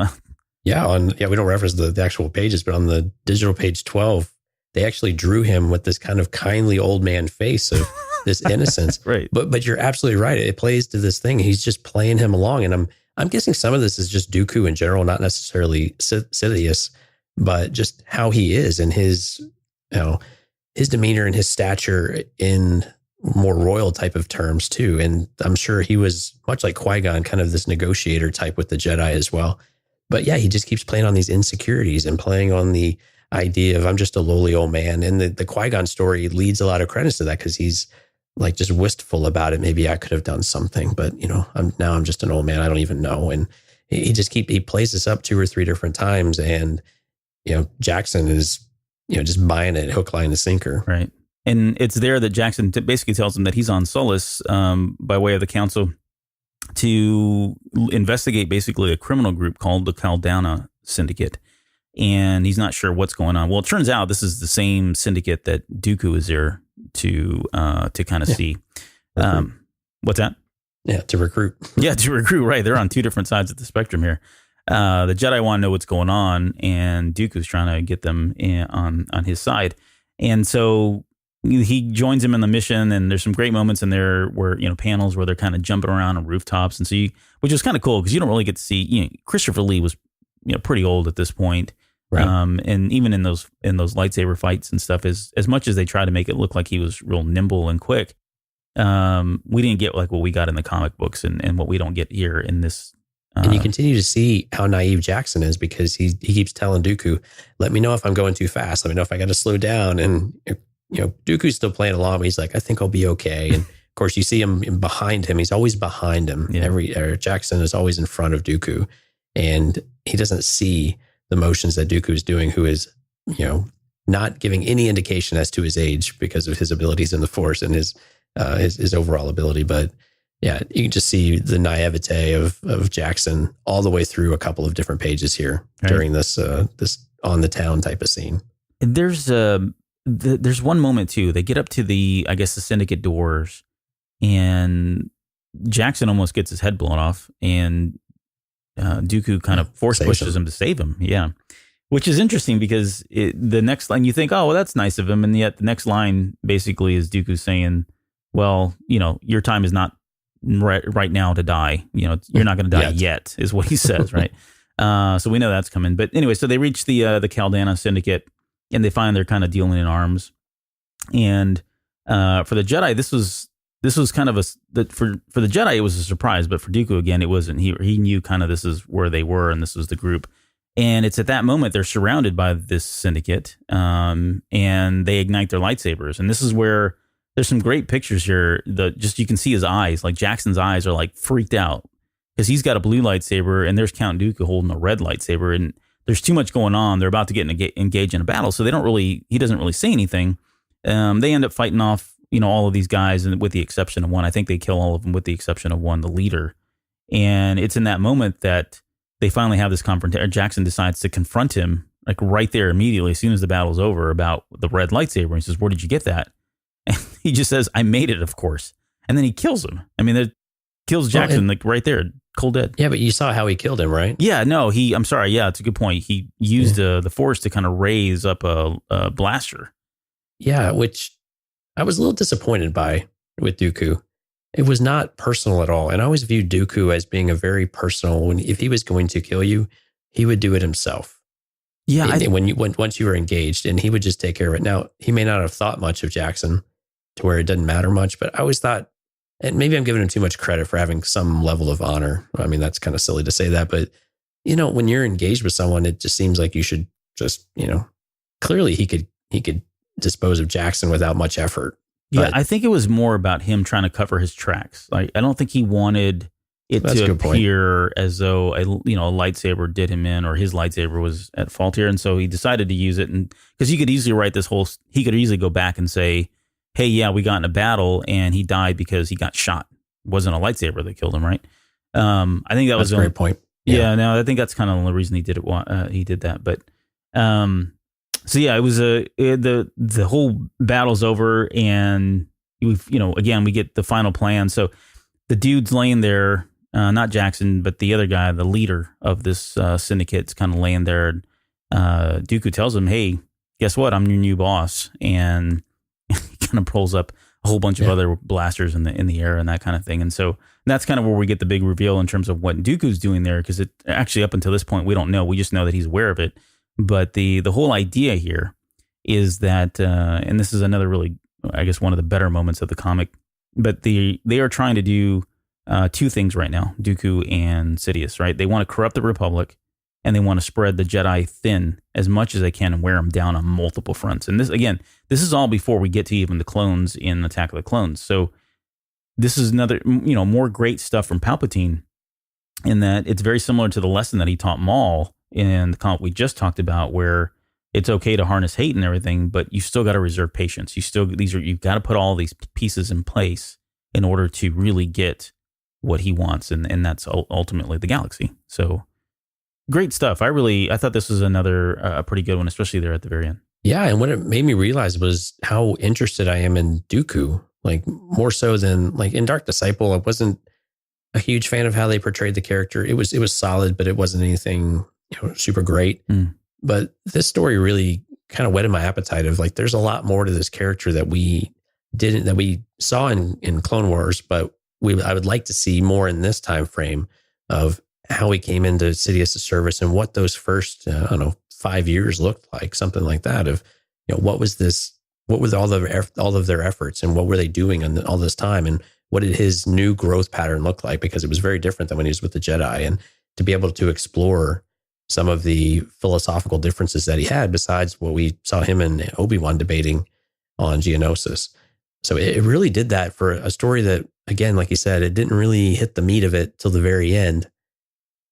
Yeah. We don't reference the actual pages, but on the digital page 12, they actually drew him with this kind of kindly old man face of this innocence. Right. But you're absolutely right. It plays to this thing. He's just playing him along. And I'm guessing some of this is just Dooku in general, not necessarily Sidious, but just how he is and his demeanor and his stature in more royal type of terms too. And I'm sure he was much like Qui-Gon, kind of this negotiator type with the Jedi as well. But yeah, he just keeps playing on these insecurities and playing on the idea of I'm just a lowly old man. And the Qui-Gon story leads a lot of credence to that because he's like just wistful about it. Maybe I could have done something, but I'm just an old man. I don't even know. And he plays this up 2 or 3 different times. And, Jackson is, just buying it hook, line, and sinker. Right. And it's there that Jackson basically tells him that he's on Sullust by way of the council to investigate basically a criminal group called the Caldana Syndicate. And he's not sure what's going on. Well, it turns out this is the same syndicate that Dooku is there to kind of see. What's that? Yeah, to recruit. Yeah, to recruit. Right. They're on 2 different sides of the spectrum here. The Jedi want to know what's going on, and Dooku's trying to get them on his side. And so he joins him in the mission, and there's some great moments in there where, panels where they're kind of jumping around on rooftops. And so which is kind of cool because you don't really get to see, Christopher Lee was, pretty old at this point. Right. And even in those lightsaber fights and stuff, as much as they try to make it look like he was real nimble and quick, we didn't get like what we got in the comic books and what we don't get here in this. And you continue to see how naive Jackson is because he keeps telling Dooku, let me know if I'm going too fast. Let me know if I got to slow down. And, Dooku's still playing along, but he's like, I think I'll be okay. And of course you see him behind him. He's always behind him. Yeah. Jackson is always in front of Dooku, and he doesn't see the motions that Dooku is doing, who is, not giving any indication as to his age because of his abilities in the Force and his overall ability. But yeah, you can just see the naivete of Jackson all the way through a couple of different pages here during this on the town type of scene. And there's one moment too. They get up to the syndicate doors, and Jackson almost gets his head blown off, and Dooku kind of force pushes him to save him. Yeah. Which is interesting because the next line you think, oh, well, that's nice of him. And yet the next line basically is Dooku saying, well, your time is not right now to die. You're not going to die yet is what he says, right? So we know that's coming. But anyway, so they reach the Caldana syndicate and they find they're kind of dealing in arms. And for the Jedi, this was kind of for the Jedi, it was a surprise. But for Dooku, again, it wasn't. He knew kind of this is where they were and this was the group. And it's at that moment they're surrounded by this syndicate, and they ignite their lightsabers. And this is where there's some great pictures here. You can see his eyes, like Jackson's eyes are like freaked out because he's got a blue lightsaber, and there's Count Dooku holding a red lightsaber, and there's too much going on. They're about to get engaged in a battle, so he doesn't really say anything. They end up fighting off, all of these guys, and with the exception of one. I think they kill all of them with the exception of one, the leader. And it's in that moment that they finally have this confrontation. Jackson decides to confront him like right there immediately as soon as the battle's over about the red lightsaber. And he says, where did you get that? And he just says, I made it, of course. And then he kills him. I mean, it kills Jackson like right there, cold dead. Yeah, but you saw how he killed him, right? Yeah, no, I'm sorry. Yeah, it's a good point. He used the Force to kind of raise up a blaster. Yeah, which I was a little disappointed by with Dooku. It was not personal at all. And I always viewed Dooku as being a very personal, if he was going to kill you, he would do it himself. Yeah. Once you were engaged, and he would just take care of it. Now, he may not have thought much of Jackson to where it doesn't matter much, but I always thought, and maybe I'm giving him too much credit for having some level of honor. I mean, that's kind of silly to say that, but when you're engaged with someone, it just seems like you should just, clearly he could dispose of Jackson without much effort. Yeah, I think it was more about him trying to cover his tracks. Like, I don't think he wanted it to appear as though a lightsaber did him in, or his lightsaber was at fault here, and so he decided to use it. And because he could easily he could easily go back and say, "Hey, yeah, we got in a battle, and he died because he got shot. It wasn't a lightsaber that killed him, right?" I think that's a great point. Yeah, no, I think that's kind of the only reason he did it. He did that, but. So yeah, it was the whole battle's over, and again we get the final plan. So the dude's laying there, not Jackson, but the other guy, the leader of this syndicate's kind of laying there. Dooku tells him, "Hey, guess what? I'm your new boss," and he kind of pulls up a whole bunch of other blasters in the air and that kind of thing. And so that's kind of where we get the big reveal in terms of what Dooku's doing there, because it actually up until this point we don't know. We just know that he's aware of it. But the whole idea here is that, and this is another really, I guess, one of the better moments of the comic, but they are trying to do two things right now, Dooku and Sidious, right? They want to corrupt the Republic, and they want to spread the Jedi thin as much as they can and wear them down on multiple fronts. And this is all before we get to even the clones in Attack of the Clones. So this is another, more great stuff from Palpatine, in that it's very similar to the lesson that he taught Maul in the comic we just talked about, where it's okay to harness hate and everything, but you still got to reserve patience. You've got to put all these pieces in place in order to really get what he wants, and that's ultimately the galaxy. So great stuff. I thought this was another pretty good one, especially there at the very end. Yeah, and what it made me realize was how interested I am in Dooku, like more so than like in Dark Disciple. I wasn't a huge fan of how they portrayed the character. It was solid, but it wasn't anything super great. But this story really kind of whetted my appetite of like, there's a lot more to this character that we saw in Clone Wars, but I would like to see more in this time frame of how he came into Sidious' service and what those first, 5 years looked like, something like that. Of, what was all of their efforts, and what were they doing in all this time, and what did his new growth pattern look like? Because it was very different than when he was with the Jedi, and to be able to explore some of the philosophical differences that he had, besides what we saw him and Obi-Wan debating on Geonosis. So it really did that for a story that, again, like you said, it didn't really hit the meat of it till the very end.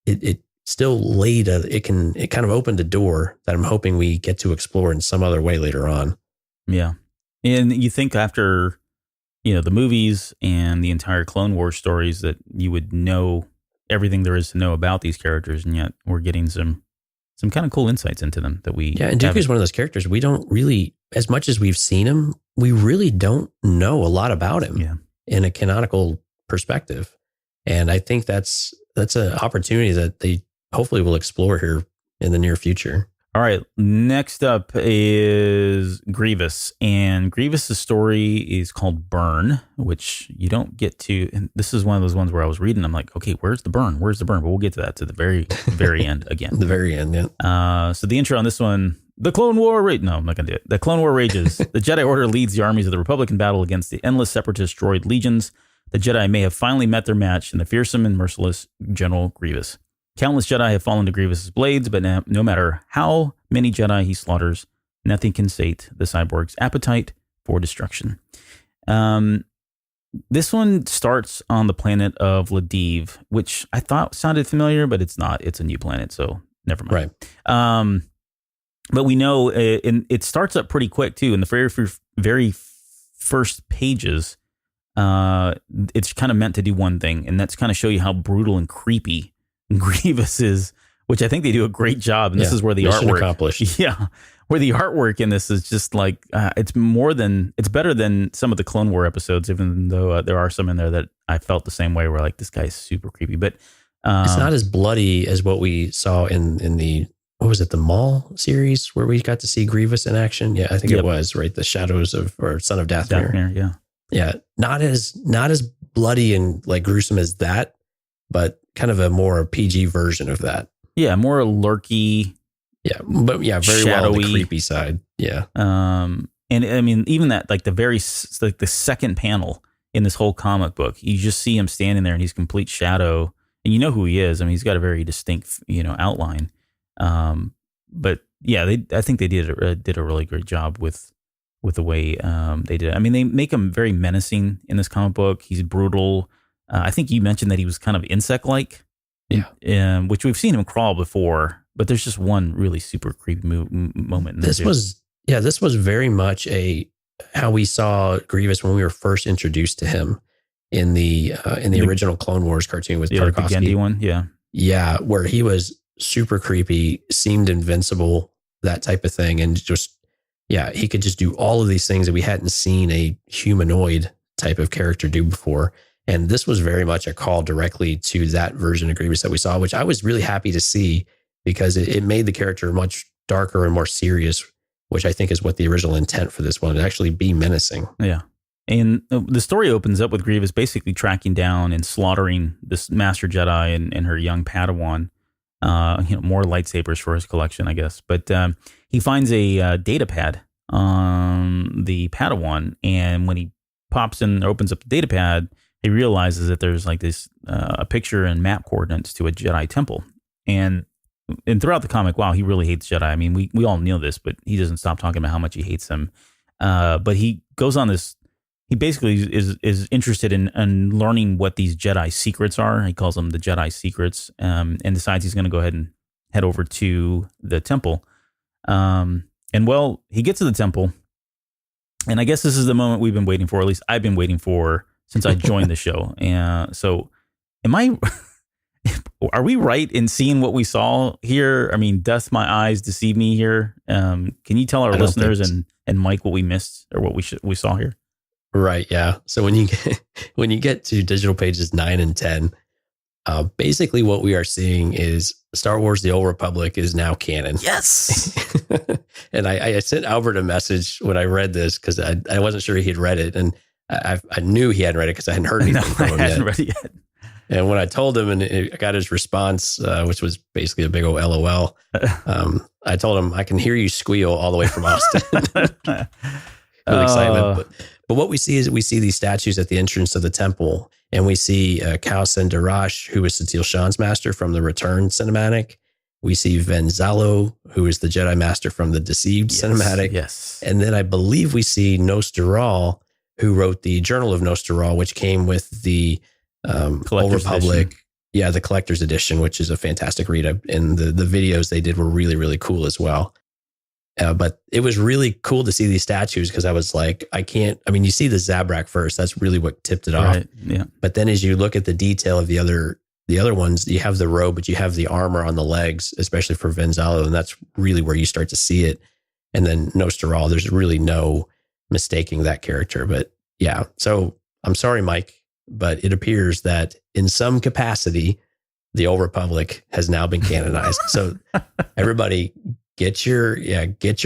It still laid it kind of opened a door that I'm hoping we get to explore in some other way later on. Yeah. And you think after, the movies and the entire Clone Wars stories that you would know everything there is to know about these characters, and yet we're getting some kind of cool insights into them that we and Dooku is one of those characters we don't really, as much as we've seen him, we really don't know a lot about him in a canonical perspective. And I think that's an opportunity that they hopefully will explore here in the near future. All right, next up is Grievous, and Grievous's story is called Burn, which you don't get to. And this is one of those ones where I was reading, I'm like, okay, where's the burn? Where's the burn? But we'll get to that to the very end again. The very end, yeah. So the intro on this one, the Clone War no, I'm not gonna do it. The Clone War rages. The Jedi Order leads the armies of the Republic in battle against the endless separatist droid legions. The Jedi may have finally met their match in the fearsome and merciless General Grievous. Countless Jedi have fallen to Grievous's blades, but no matter how many Jedi he slaughters, nothing can sate the cyborg's appetite for destruction. This one starts on the planet of Ladiv, which I thought sounded familiar, but it's not. It's a new planet, so never mind. Right. But we know it starts up pretty quick, too. In the very first pages, it's kind of meant to do one thing, and that's kind of show you how brutal and creepy Grievous is, which I think they do a great job. And this is where the artwork accomplished. Yeah. Where the artwork in this is just like, it's better than some of the Clone War episodes, even though there are some in there that I felt the same way where like, this guy's super creepy, but it's not as bloody as what we saw in the, what was it? The Maul series where we got to see Grievous in action. Yeah, I think it was right. The Shadows of, or Son of Dathomir. Yeah. Yeah. Not as bloody and like gruesome as that, but kind of a more PG version of that. Yeah, more lurky. Yeah, but yeah, very shadowy, well on the creepy side. Yeah. And I mean, even that, like the second panel in this whole comic book, you just see him standing there and he's complete shadow, and you know who he is. I mean, he's got a very distinct, outline. But yeah, I think they did a really great job with the way they did it. I mean, they make him very menacing in this comic book. He's brutal. I think you mentioned that he was kind of insect-like, which we've seen him crawl before, but there's just one really super creepy moment in this was very much how we saw Grievous when we were first introduced to him in the original Clone Wars cartoon with Tarkovsky. The Gendy one, yeah, where he was super creepy, seemed invincible, that type of thing, and just he could just do all of these things that we hadn't seen a humanoid type of character do before. And this was very much a call directly to that version of Grievous that we saw, which I was really happy to see because it made the character much darker and more serious, which I think is what the original intent for this one, to actually be menacing. Yeah. And the story opens up with Grievous basically tracking down and slaughtering this Master Jedi and her young Padawan, more lightsabers for his collection, I guess. But he finds a data pad on the Padawan, and when he pops in, opens up the data pad, he realizes that there's like this a picture and map coordinates to a Jedi temple. And throughout the comic, wow, he really hates Jedi. I mean, we all know this, but he doesn't stop talking about how much he hates them. But he goes on this, he basically is interested in learning what these Jedi secrets are. He calls them the Jedi secrets, and decides he's going to go ahead and head over to the temple. And well, he gets to the temple, and I guess this is the moment we've been waiting for, or at least I've been waiting for since I joined the show. And so are we right in seeing what we saw here? I mean, doth my eyes deceive me here? Can you tell our listeners and Mike what we missed or what we saw here? Right. Yeah. So when you get to digital pages 9 and 10, basically what we are seeing is Star Wars: The Old Republic is now canon. Yes. And I sent Albert a message when I read this because I wasn't sure he'd read it, and I knew he hadn't read it because I hadn't heard anything from him yet. I hadn't read it yet. And when I told him and I got his response, which was basically a big old LOL, I told him, I can hear you squeal all the way from Austin. With excitement. But what we see is we see these statues at the entrance of the temple, and we see Cal Darash, who is Satil Shan's master from the Return cinematic. We see Venzalo, who is the Jedi Master from the Deceived cinematic. Yes. And then I believe we see Nostaral, who wrote the Journal of Nostaral, which came with the Old Republic. Edition. Yeah, the collector's edition, which is a fantastic read. And the videos they did were really, really cool as well. But it was really cool to see these statues because I was like, you see the Zabrak first. That's really what tipped it off. Right, yeah. But then as you look at the detail of the other ones, you have the robe, but you have the armor on the legs, especially for Venzalo. And that's really where you start to see it. And then Nostaral, there's really no mistaking that character. But yeah, so I'm sorry, Mike, but it appears that in some capacity, the Old Republic has now been canonized. So everybody get your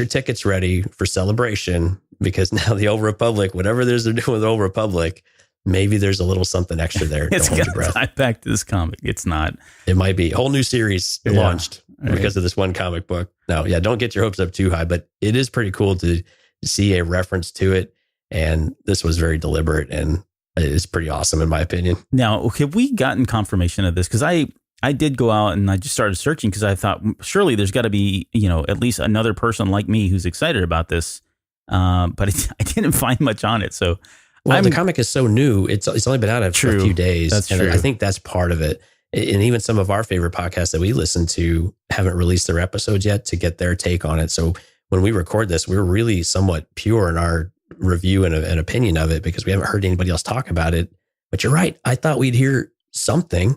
tickets ready for Celebration, because now the Old Republic, whatever there's they're doing with the Old Republic, maybe there's a little something extra there. It's Don't hold your got to breath. tie back to this comic. It's not. It might be a whole new series launched right. because of this one comic book. No, yeah, don't get your hopes up too high, but it is pretty cool to see a reference to it. And this was very deliberate, and it's pretty awesome in my opinion. Now, have we gotten confirmation of this? Because I did go out and I just started searching because I thought surely there's got to be, at least another person like me who's excited about this. But I didn't find much on it. So, the comic is so new. It's only been out for a few days. That's and true. I think that's part of it. And even some of our favorite podcasts that we listen to haven't released their episodes yet to get their take on it. So when we record this, we're really somewhat pure in our review and an opinion of it because we haven't heard anybody else talk about it. But you're right. I thought we'd hear something.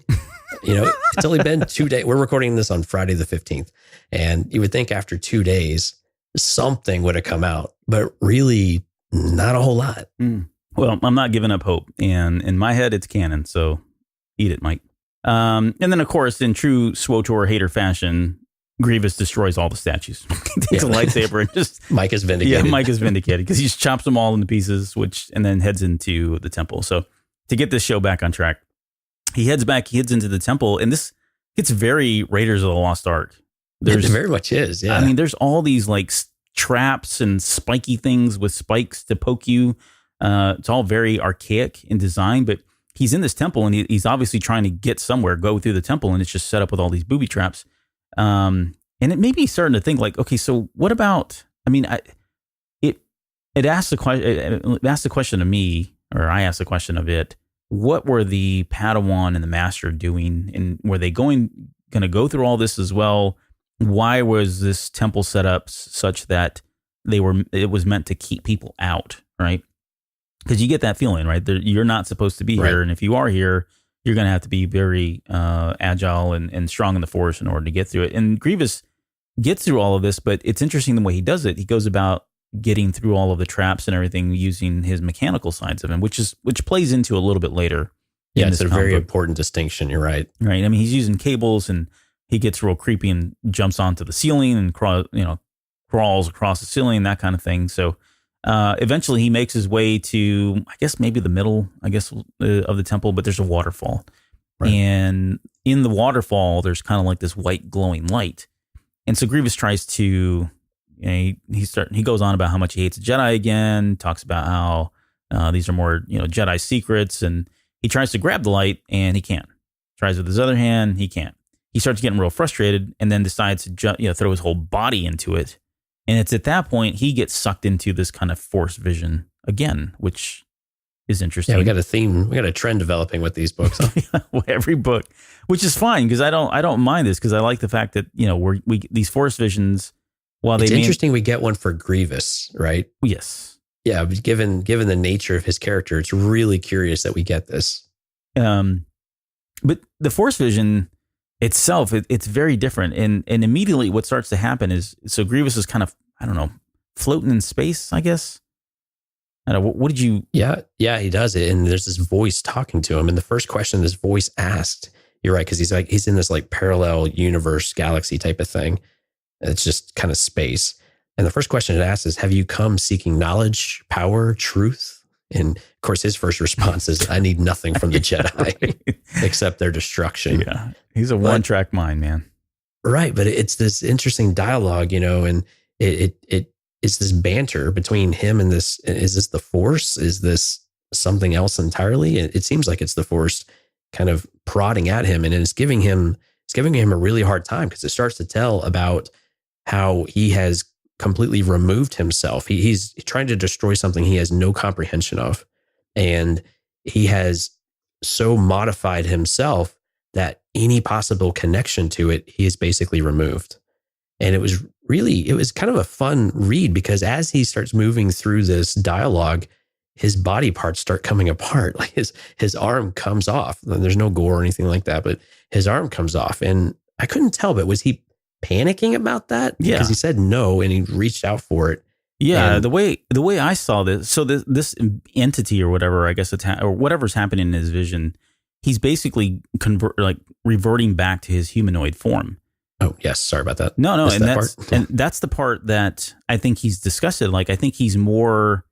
It's only been 2 days. We're recording this on Friday the 15th. And you would think after 2 days, something would have come out, but really not a whole lot. Well, I'm not giving up hope. And in my head, it's canon. So eat it, Mike. And then, of course, in true SWTOR hater fashion, Grievous destroys all the statues. He takes a lightsaber and just... Mike is vindicated. Yeah, Mike is vindicated because he just chops them all into pieces, and then heads into the temple. So to get this show back on track, he heads into the temple, and this gets very Raiders of the Lost Ark. It very much is, yeah. I mean, there's all these like traps and spiky things with spikes to poke you. It's all very archaic in design, but he's in this temple and he's obviously trying to get somewhere, go through the temple, and it's just set up with all these booby traps. And it made me starting to think like, okay, so what about, I mean, it asked the question of me, or I asked the question of it, what were the Padawan and the Master doing? And were they going to go through all this as well? Why was this temple set up such that it was meant to keep people out, right? Because you get that feeling, right? You're not supposed to be here. And if you are here, you're going to have to be very agile and strong in the Force in order to get through it. And Grievous gets through all of this, but it's interesting the way he does it. He goes about getting through all of the traps and everything using his mechanical sides of him, which plays into a little bit later. Yeah, it's a very important distinction. You're right. Right. I mean, he's using cables and he gets real creepy and jumps onto the ceiling and crawls across the ceiling, that kind of thing. So eventually he makes his way to, I guess, maybe the middle, of the temple, but there's a waterfall. Right. And in the waterfall, there's kind of like this white glowing light. And so Grievous tries to, he goes on about how much he hates Jedi again, talks about how these are more, Jedi secrets, and he tries to grab the light and he can't. Tries with his other hand, he can't. He starts getting real frustrated and then decides to throw his whole body into it. And it's at that point he gets sucked into this kind of Force vision again, which is interesting. Yeah, we got a theme, we got a trend developing with these books. Every book, which is fine because I don't mind this because I like the fact that we these Force visions. While it's interesting, we get one for Grievous, right? Yes. Yeah, but given the nature of his character, it's really curious that we get this. But the Force vision itself, it's very different. And immediately what starts to happen is, so Grievous is kind of, I don't know, floating in space, I guess. I don't know. What did you... Yeah, he does it. And there's this voice talking to him. And the first question this voice asked, you're right, because he's in this like parallel universe, galaxy type of thing. It's just kind of space. And the first question it asks is, have you come seeking knowledge, power, truth? And of course, his first response is, I need nothing from the Jedi except their destruction. Yeah. He's a one-track mind, man. Right. But it's this interesting dialogue, and it's this banter between him and this. Is this the Force? Is this something else entirely? It seems like it's the Force kind of prodding at him, and it's giving him a really hard time because it starts to tell about how he has completely removed himself. He's trying to destroy something he has no comprehension of. And he has so modified himself that any possible connection to it, he is basically removed. And it was kind of a fun read because as he starts moving through this dialogue, his body parts start coming apart. Like his arm comes off. There's no gore or anything like that, but his arm comes off. And I couldn't tell, but was he panicking about that? Yeah. Because he said no and he reached out for it. Yeah, and the way I saw this, so this entity or whatever, I guess or whatever's happening in his vision, he's basically reverting back to his humanoid form. Oh, yes. Sorry about that. No, Missed and that that's part. and that's the part that I think he's disgusted. Like, I think he's more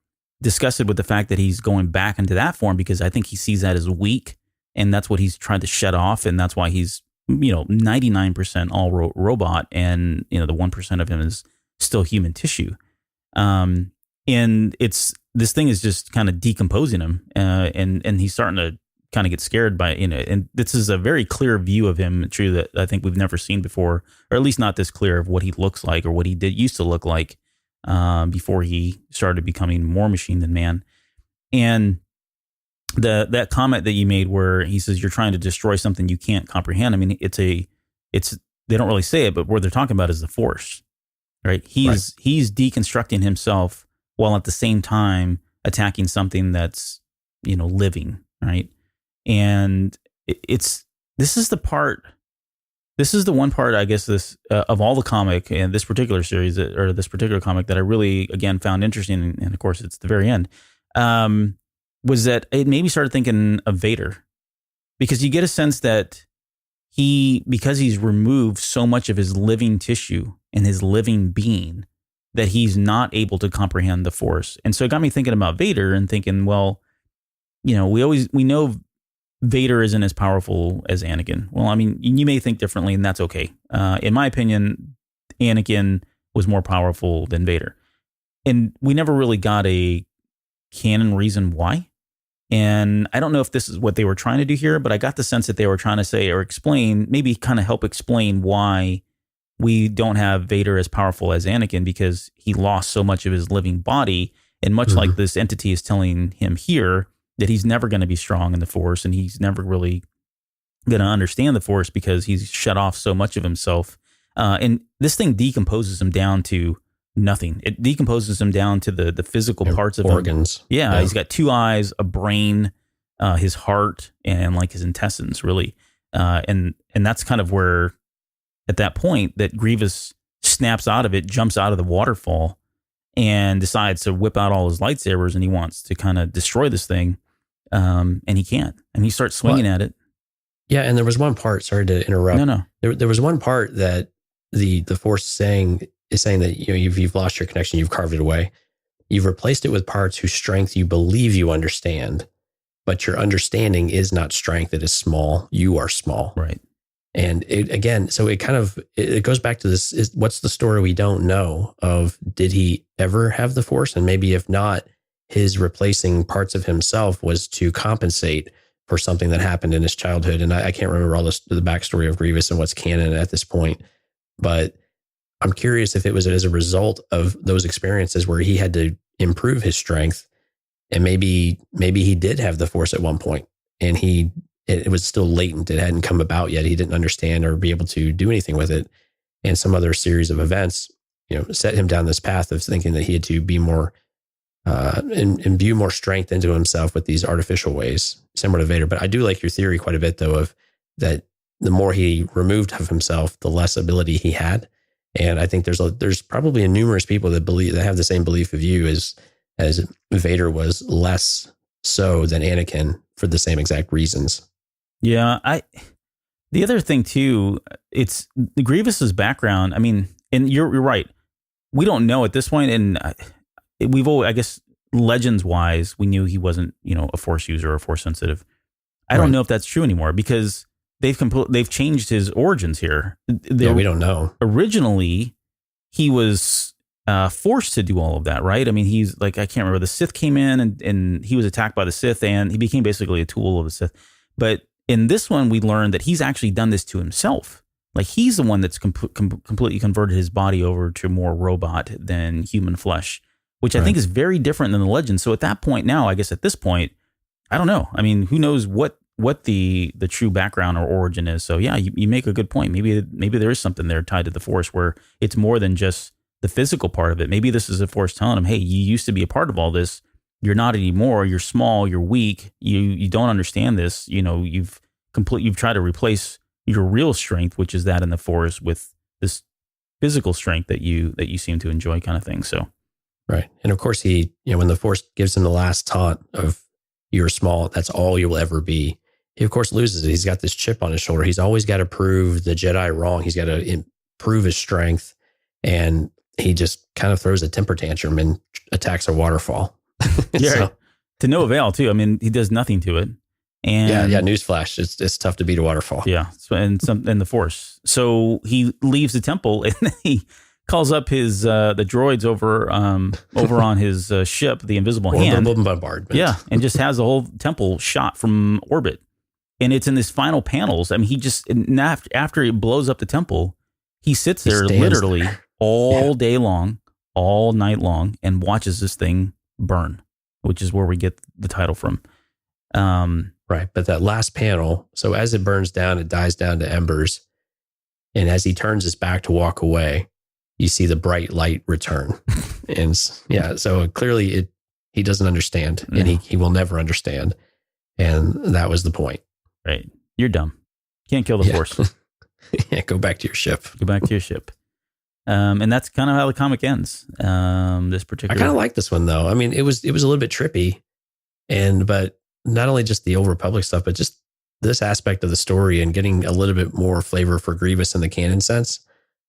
disgusted with the fact that he's going back into that form, because I think he sees that as weak, and that's what he's trying to shut off, and that's why he's 99% all robot, and the 1% of him is still human tissue. And this thing is just kind of decomposing him, and he's starting to kind of get scared by and this is a very clear view of him, true, that I think we've never seen before, or at least not this clear, of what he looks like or what he used to look like before he started becoming more machine than man. And that comment that you made where he says you're trying to destroy something you can't comprehend. I mean, it's they don't really say it, but what they're talking about is the Force, right? He's deconstructing himself while at the same time attacking something that's living, right? And this is the one part, I guess, this of all the comic and this particular series, or this particular comic, that I really, again, found interesting. And of course, it's the very end, was that it made me start thinking of Vader, because you get a sense that because he's removed so much of his living tissue and his living being, that he's not able to comprehend the Force. And so it got me thinking about Vader and thinking, well, we know Vader isn't as powerful as Anakin. Well, I mean, you may think differently, and that's okay. In my opinion, Anakin was more powerful than Vader. And we never really got a canon reason why. And I don't know if this is what they were trying to do here, but I got the sense that they were trying to say or explain, maybe kind of help explain why we don't have Vader as powerful as Anakin, because he lost so much of his living body. And much like this entity is telling him here, that he's never going to be strong in the Force, and he's never really going to understand the Force because he's shut off so much of himself. And this thing decomposes him down to nothing. It decomposes him down to the physical parts of organs. Him. Yeah, he's got 2 eyes, a brain, his heart, and like his intestines, really. And that's kind of where, at that point, that Grievous snaps out of it, jumps out of the waterfall, and decides to whip out all his lightsabers, and he wants to kind of destroy this thing. And he can't. And he starts swinging at it. Yeah, and there was one part, sorry to interrupt. No. There was one part that the Force is saying that you've lost your connection, you've carved it away. You've replaced it with parts whose strength you believe you understand, but your understanding is not strength, it is small. You are small. Right. And it goes back to this, what's the story we don't know of, did he ever have the Force? And maybe if not, his replacing parts of himself was to compensate for something that happened in his childhood. And I can't remember all the backstory of Grievous and what's canon at this point, but I'm curious if it was as a result of those experiences where he had to improve his strength, and maybe he did have the Force at one point, and it was still latent. It hadn't come about yet. He didn't understand or be able to do anything with it. And some other series of events, set him down this path of thinking that he had to be more, imbue more strength into himself with these artificial ways, similar to Vader. But I do like your theory quite a bit, though, of that the more he removed of himself, the less ability he had. And I think there's probably numerous people that have the same belief of you as Vader was less so than Anakin for the same exact reasons. Yeah, the other thing too, it's the Grievous's background. I mean, and you're right. We don't know at this point, and we've always, I guess, legends wise, we knew he wasn't, a Force user or Force sensitive. I don't know if that's true anymore, because they've changed his origins here. We don't know. Originally, he was forced to do all of that, right? I mean, he's like, I can't remember. The Sith came in and he was attacked by the Sith, and he became basically a tool of the Sith. But in this one, we learned that he's actually done this to himself. Like, he's the one that's completely converted his body over to more robot than human flesh, which I think is very different than the legend. So at that point now, I guess at this point, I don't know. I mean, who knows what the true background or origin is. So yeah, you make a good point. Maybe there is something there tied to the Force where it's more than just the physical part of it. Maybe this is a Force telling him, hey, you used to be a part of all this. You're not anymore. You're small. You're weak. You don't understand this. You've tried to replace your real strength, which is that in the Force, with this physical strength that you seem to enjoy, kind of thing. So, right. And of course, he, when the Force gives him the last taunt of "you're small, that's all you'll ever be," he of course loses it. He's got this chip on his shoulder. He's always got to prove the Jedi wrong. He's got to prove his strength, and he just kind of throws a temper tantrum and attacks a waterfall. Yeah, So, to no avail too. I mean, he does nothing to it. And yeah. Newsflash: it's tough to beat a waterfall. Yeah, so, and the Force. So he leaves the temple and then he calls up his the droids over on his ship, the Invisible Hand. Bombardment. Yeah, and just has the whole temple shot from orbit. And it's in these final panels. I mean, he just after he blows up the temple, he sits there literally all day long, all night long, and watches this thing burn, which is where we get the title from. Right. But that last panel, so as it burns down, it dies down to embers. And as he turns his back to walk away, you see the bright light return. And so clearly he doesn't understand, and he will never understand. And that was the point. Right. You're dumb. Can't kill the Force. Yeah, go back to your ship. Go back to your ship. And that's kind of how the comic ends. This particular. I kind of like this one though. I mean, it was a little bit trippy, but not only just the Old Republic stuff, but just this aspect of the story and getting a little bit more flavor for Grievous in the canon sense,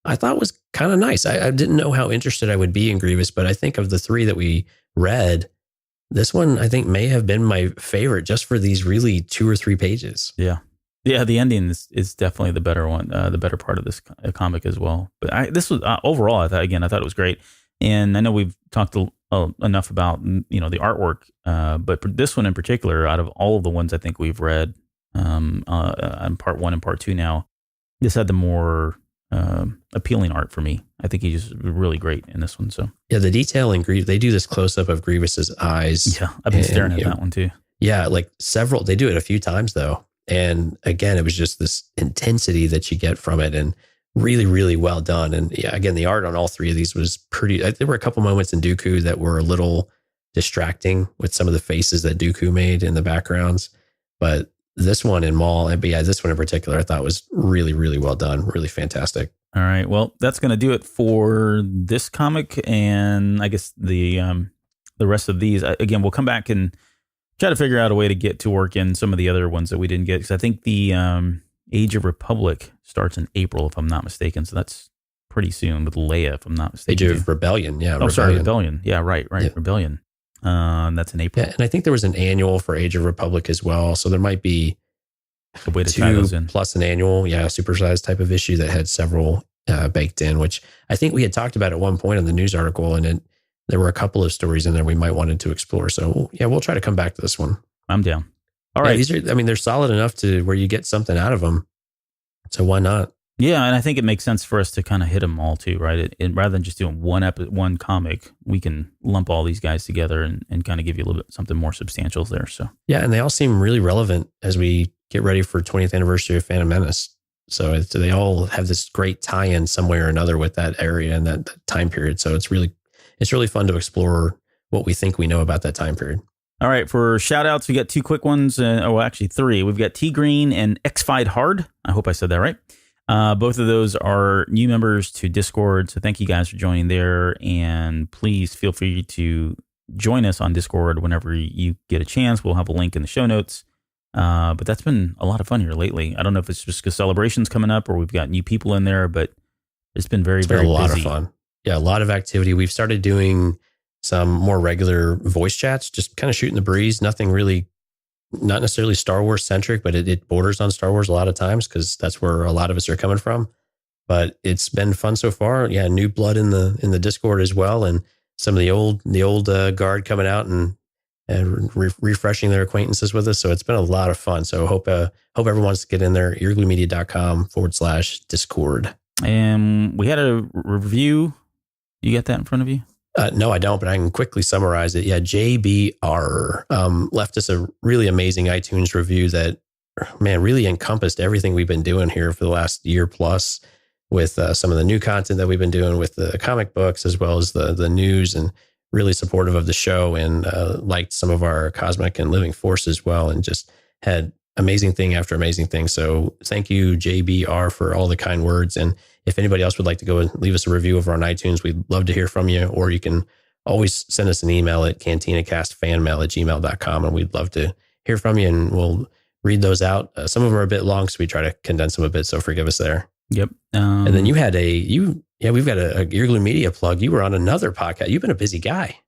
I thought was kind of nice. I didn't know how interested I would be in Grievous, but I think of the three that we read, this one I think may have been my favorite just for these really 2 or 3 pages. Yeah. Yeah, the ending is definitely the better one, the better part of this comic as well. But this was overall, I thought it was great. And I know we've talked enough about the artwork, but this one in particular, out of all of the ones I think we've read on part 1 and part 2 now, this had the more appealing art for me. I think he's just really great in this one. So yeah, the detail in Grievous, they do this close up of Grievous's eyes. Yeah, I've been staring at that one too. Yeah, like they do it a few times though. And again, it was just this intensity that you get from it, and really, really well done. And yeah, again, the art on all 3 of these was pretty. There were a couple moments in Dooku that were a little distracting with some of the faces that Dooku made in the backgrounds. But this one in Maul, this one in particular, I thought was really, really well done. Really fantastic. All right. Well, that's going to do it for this comic. And I guess the rest of these, again, we'll come back and try to figure out a way to get to work in some of the other ones that we didn't get. Because I think the Age of Republic starts in April, if I'm not mistaken. So that's pretty soon with Leia, if I'm not mistaken. Age of Rebellion, yeah. Rebellion. Yeah, right. Yeah. Rebellion. That's in April. Yeah, and I think there was an annual for Age of Republic as well. So there might be a way to tie those in. Plus an annual, supersized type of issue that had several baked in, which I think we had talked about at one point in the news article, and there were a couple of stories in there we might wanted to explore. So yeah, we'll try to come back to this one. I'm down. All right. These are, they're solid enough to where you get something out of them. So why not? Yeah, and I think it makes sense for us to kind of hit them all too, right? Rather than just doing one comic, we can lump all these guys together and kind of give you a little bit something more substantial there. So yeah, and they all seem really relevant as we get ready for 20th anniversary of Phantom Menace. So they all have this great tie-in somewhere or another with that area and that time period. So it's really fun to explore what we think we know about that time period. All right, for shout outs, we got 2 quick ones. Actually 3. We've got T Green and X-Fied Hard. I hope I said that right. Both of those are new members to Discord. So thank you guys for joining there. And please feel free to join us on Discord whenever you get a chance. We'll have a link in the show notes. But that's been a lot of fun here lately. I don't know if it's just because celebration's coming up or we've got new people in there, but it's been very a lot busy. Of fun. Yeah, a lot of activity. We've started doing some more regular voice chats, just kind of shooting the breeze. Nothing really, not necessarily Star Wars centric, but it borders on Star Wars a lot of times because that's where a lot of us are coming from. But it's been fun so far. Yeah, new blood in the Discord as well, and some of the old guard coming out and refreshing their acquaintances with us. So it's been a lot of fun. So hope everyone wants to get in there. earglumedia.com/Discord. And we had a review. You got that in front of you? No, I don't, but I can quickly summarize it. Yeah, JBR left us a really amazing iTunes review that, man, really encompassed everything we've been doing here for the last year plus with some of the new content that we've been doing with the comic books as well as the news, and really supportive of the show, and liked some of our Cosmic and Living Force as well, and just had amazing thing after amazing thing. So thank you, JBR, for all the kind words. And if anybody else would like to go and leave us a review over on iTunes, we'd love to hear from you. Or you can always send us an email at cantinacastfanmail@gmail.com, and we'd love to hear from you, and we'll read those out. Some of them are a bit long, so we try to condense them a bit, so forgive us there. Yep. And then you had we've got a Earglue Media plug. You were on another podcast. You've been a busy guy.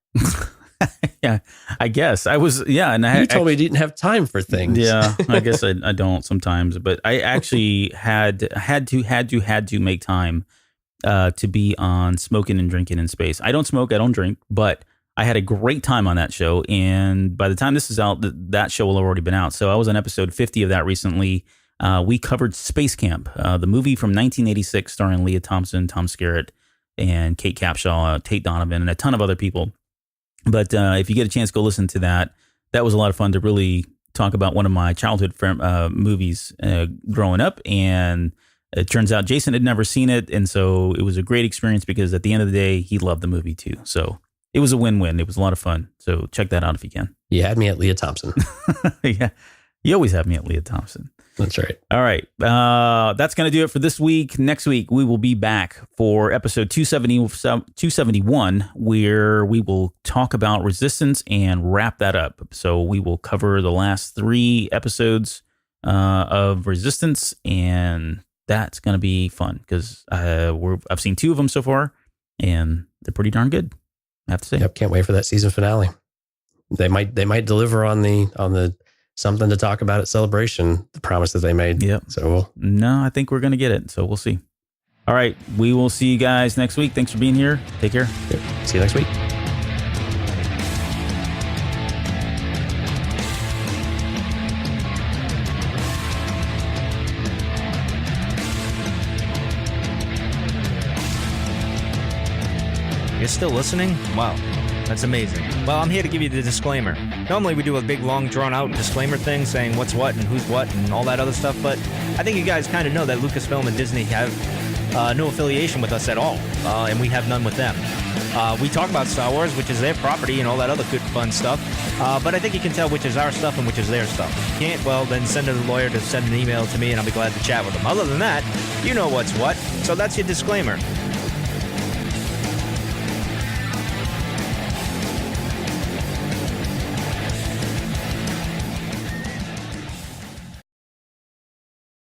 Yeah, I guess I was. Yeah, and you told me you didn't have time for things. Yeah, I guess I don't sometimes, but I actually had to make time to be on Smoking and Drinking in Space. I don't smoke, I don't drink, but I had a great time on that show. And by the time this is out, that show will have already been out. So I was on episode 50 of that recently. We covered Space Camp, the movie from 1986, starring Leah Thompson, Tom Skerritt, and Kate Capshaw, Tate Donovan, and a ton of other people. But if you get a chance, go listen to that. That was a lot of fun to really talk about one of my childhood movies growing up. And it turns out Jason had never seen it. And so it was a great experience because at the end of the day, he loved the movie too. So it was a win-win. It was a lot of fun. So check that out if you can. You had me at Leah Thompson. Yeah. You always have me at Leah Thompson. That's right. All right. That's going to do it for this week. Next week, we will be back for episode 271, where we will talk about Resistance and wrap that up. So we will cover the last 3 episodes of Resistance, and that's going to be fun because I've seen 2 of them so far, and they're pretty darn good, I have to say. Yep, can't wait for that season finale. They might deliver on the something to talk about at Celebration, the promise that they made. Yep. So no, I think we're going to get it. So we'll see. All right. We will see you guys next week. Thanks for being here. Take care. Yep. See you next week. You're still listening? Wow. That's amazing. Well, I'm here to give you the disclaimer. Normally we do a big, long, drawn-out disclaimer thing saying what's what and who's what and all that other stuff, but I think you guys kind of know that Lucasfilm and Disney have no affiliation with us at all, and we have none with them. We talk about Star Wars, which is their property, and all that other good, fun stuff, but I think you can tell which is our stuff and which is their stuff. If you can't, well, then send a lawyer to send an email to me, and I'll be glad to chat with them. Other than that, you know what's what, so that's your disclaimer.